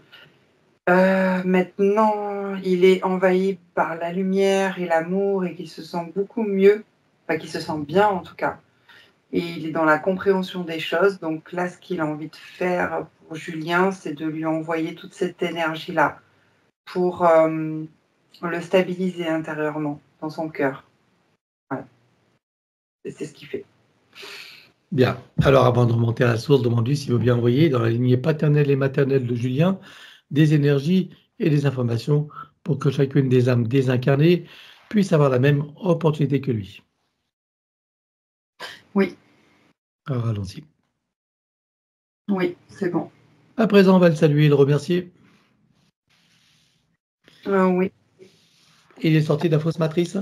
il est envahi par la lumière et l'amour et qu'il se sent beaucoup mieux, enfin qu'il se sent bien en tout cas. Et il est dans la compréhension des choses. Donc là, ce qu'il a envie de faire pour Julien, c'est de lui envoyer toute cette énergie-là pour le stabiliser intérieurement, dans son cœur. Ouais. C'est ce qu'il fait. Bien. Alors, avant de remonter à la source, demande-lui s'il veut bien envoyer dans la lignée paternelle et maternelle de Julien des énergies et des informations pour que chacune des âmes désincarnées puissent avoir la même opportunité que lui. Oui, Alors allons-y. oui, c'est bon. À présent, on va le saluer et le remercier. Oui, Il est sorti de la fausse matrice.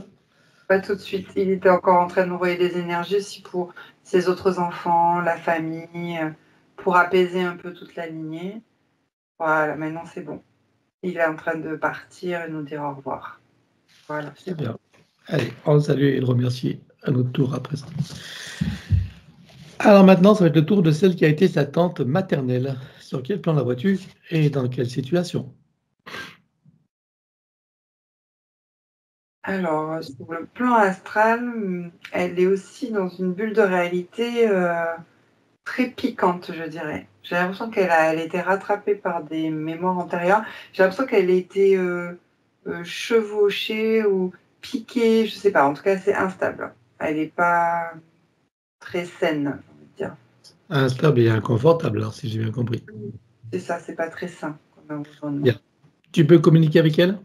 pas tout de suite. Il était encore en train d'envoyer des énergies aussi pour ses autres enfants, la famille, pour apaiser un peu toute la lignée. Voilà, maintenant c'est bon. Il est en train de partir et nous dire au revoir. Voilà, C'est bien. Allez, on le salue et le remercie à notre tour à présent. Alors maintenant, ça va être le tour de celle qui a été sa tante maternelle. Sur quel plan la vois-tu et dans quelle situation? Alors, sur le plan astral, elle est aussi dans une bulle de réalité très piquante, je dirais. J'ai l'impression qu'elle a été rattrapée par des mémoires antérieures. J'ai l'impression qu'elle a été chevauchée ou piquée, je sais pas. En tout cas, c'est instable. Elle n'est pas très saine, j'ai envie de dire. Instable et inconfortable, alors si j'ai bien compris. C'est ça, c'est pas très sain comme environnement. Bien. Tu peux communiquer avec elle?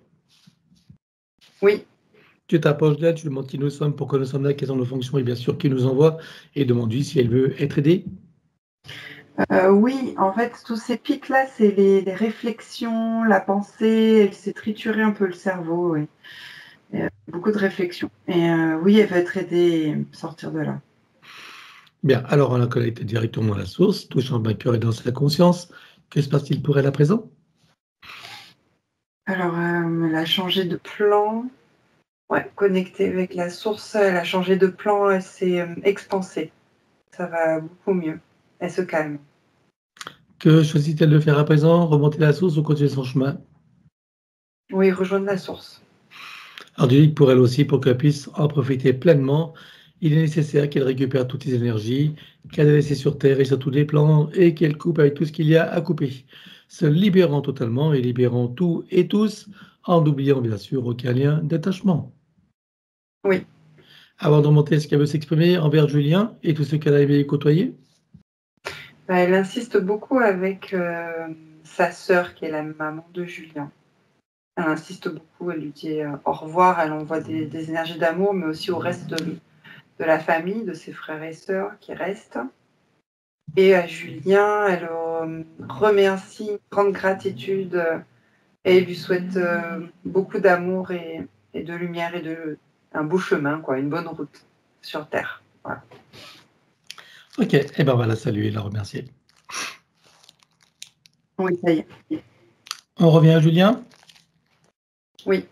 Oui, Tu t'approches d'elle, tu lui demandes qui nous sommes, pourquoi nous sommes là, quelles sont nos fonctions et bien sûr qui nous envoie et demande-lui si elle veut être aidée. oui, en fait, tous ces pics-là, c'est les réflexions, la pensée, elle s'est triturée un peu le cerveau, oui. Beaucoup de réflexions. Et oui, elle va être aidée à sortir de là. Bien, alors on la connecte directement à la source, touchant le cœur et dans sa conscience. Que se passe-t-il pour elle à présent? Alors, elle a changé de plan. Ouais, connectée avec la source, elle a changé de plan, elle s'est expansée. Ça va beaucoup mieux. Elle se calme. Que choisit-elle de faire à présent? Remonter la source ou continuer son chemin? Oui, rejoindre la source. Alors dis que pour elle aussi, pour qu'elle puisse en profiter pleinement, il est nécessaire qu'elle récupère toutes les énergies qu'elle a laissées sur Terre et sur tous les plans et qu'elle coupe avec tout ce qu'il y a à couper, se libérant totalement et libérant tout et tous, en oubliant bien sûr aucun lien d'attachement. Oui. Avant de remonter, est-ce qu'elle veut s'exprimer envers Julien et tous ceux qu'elle a aimé côtoyer? Bah, elle insiste beaucoup avec sa sœur, qui est la maman de Julien. Elle insiste beaucoup, elle lui dit au revoir, elle envoie des énergies d'amour, mais aussi au reste de la famille, de ses frères et sœurs qui restent. Et à Julien, elle remercie, une grande gratitude et lui souhaite beaucoup d'amour et de lumière et un beau chemin, quoi, une bonne route sur Terre. Voilà. Ok, et ben on va la saluer et la remercier. Oui, ça y est. On revient à Julien. Oui.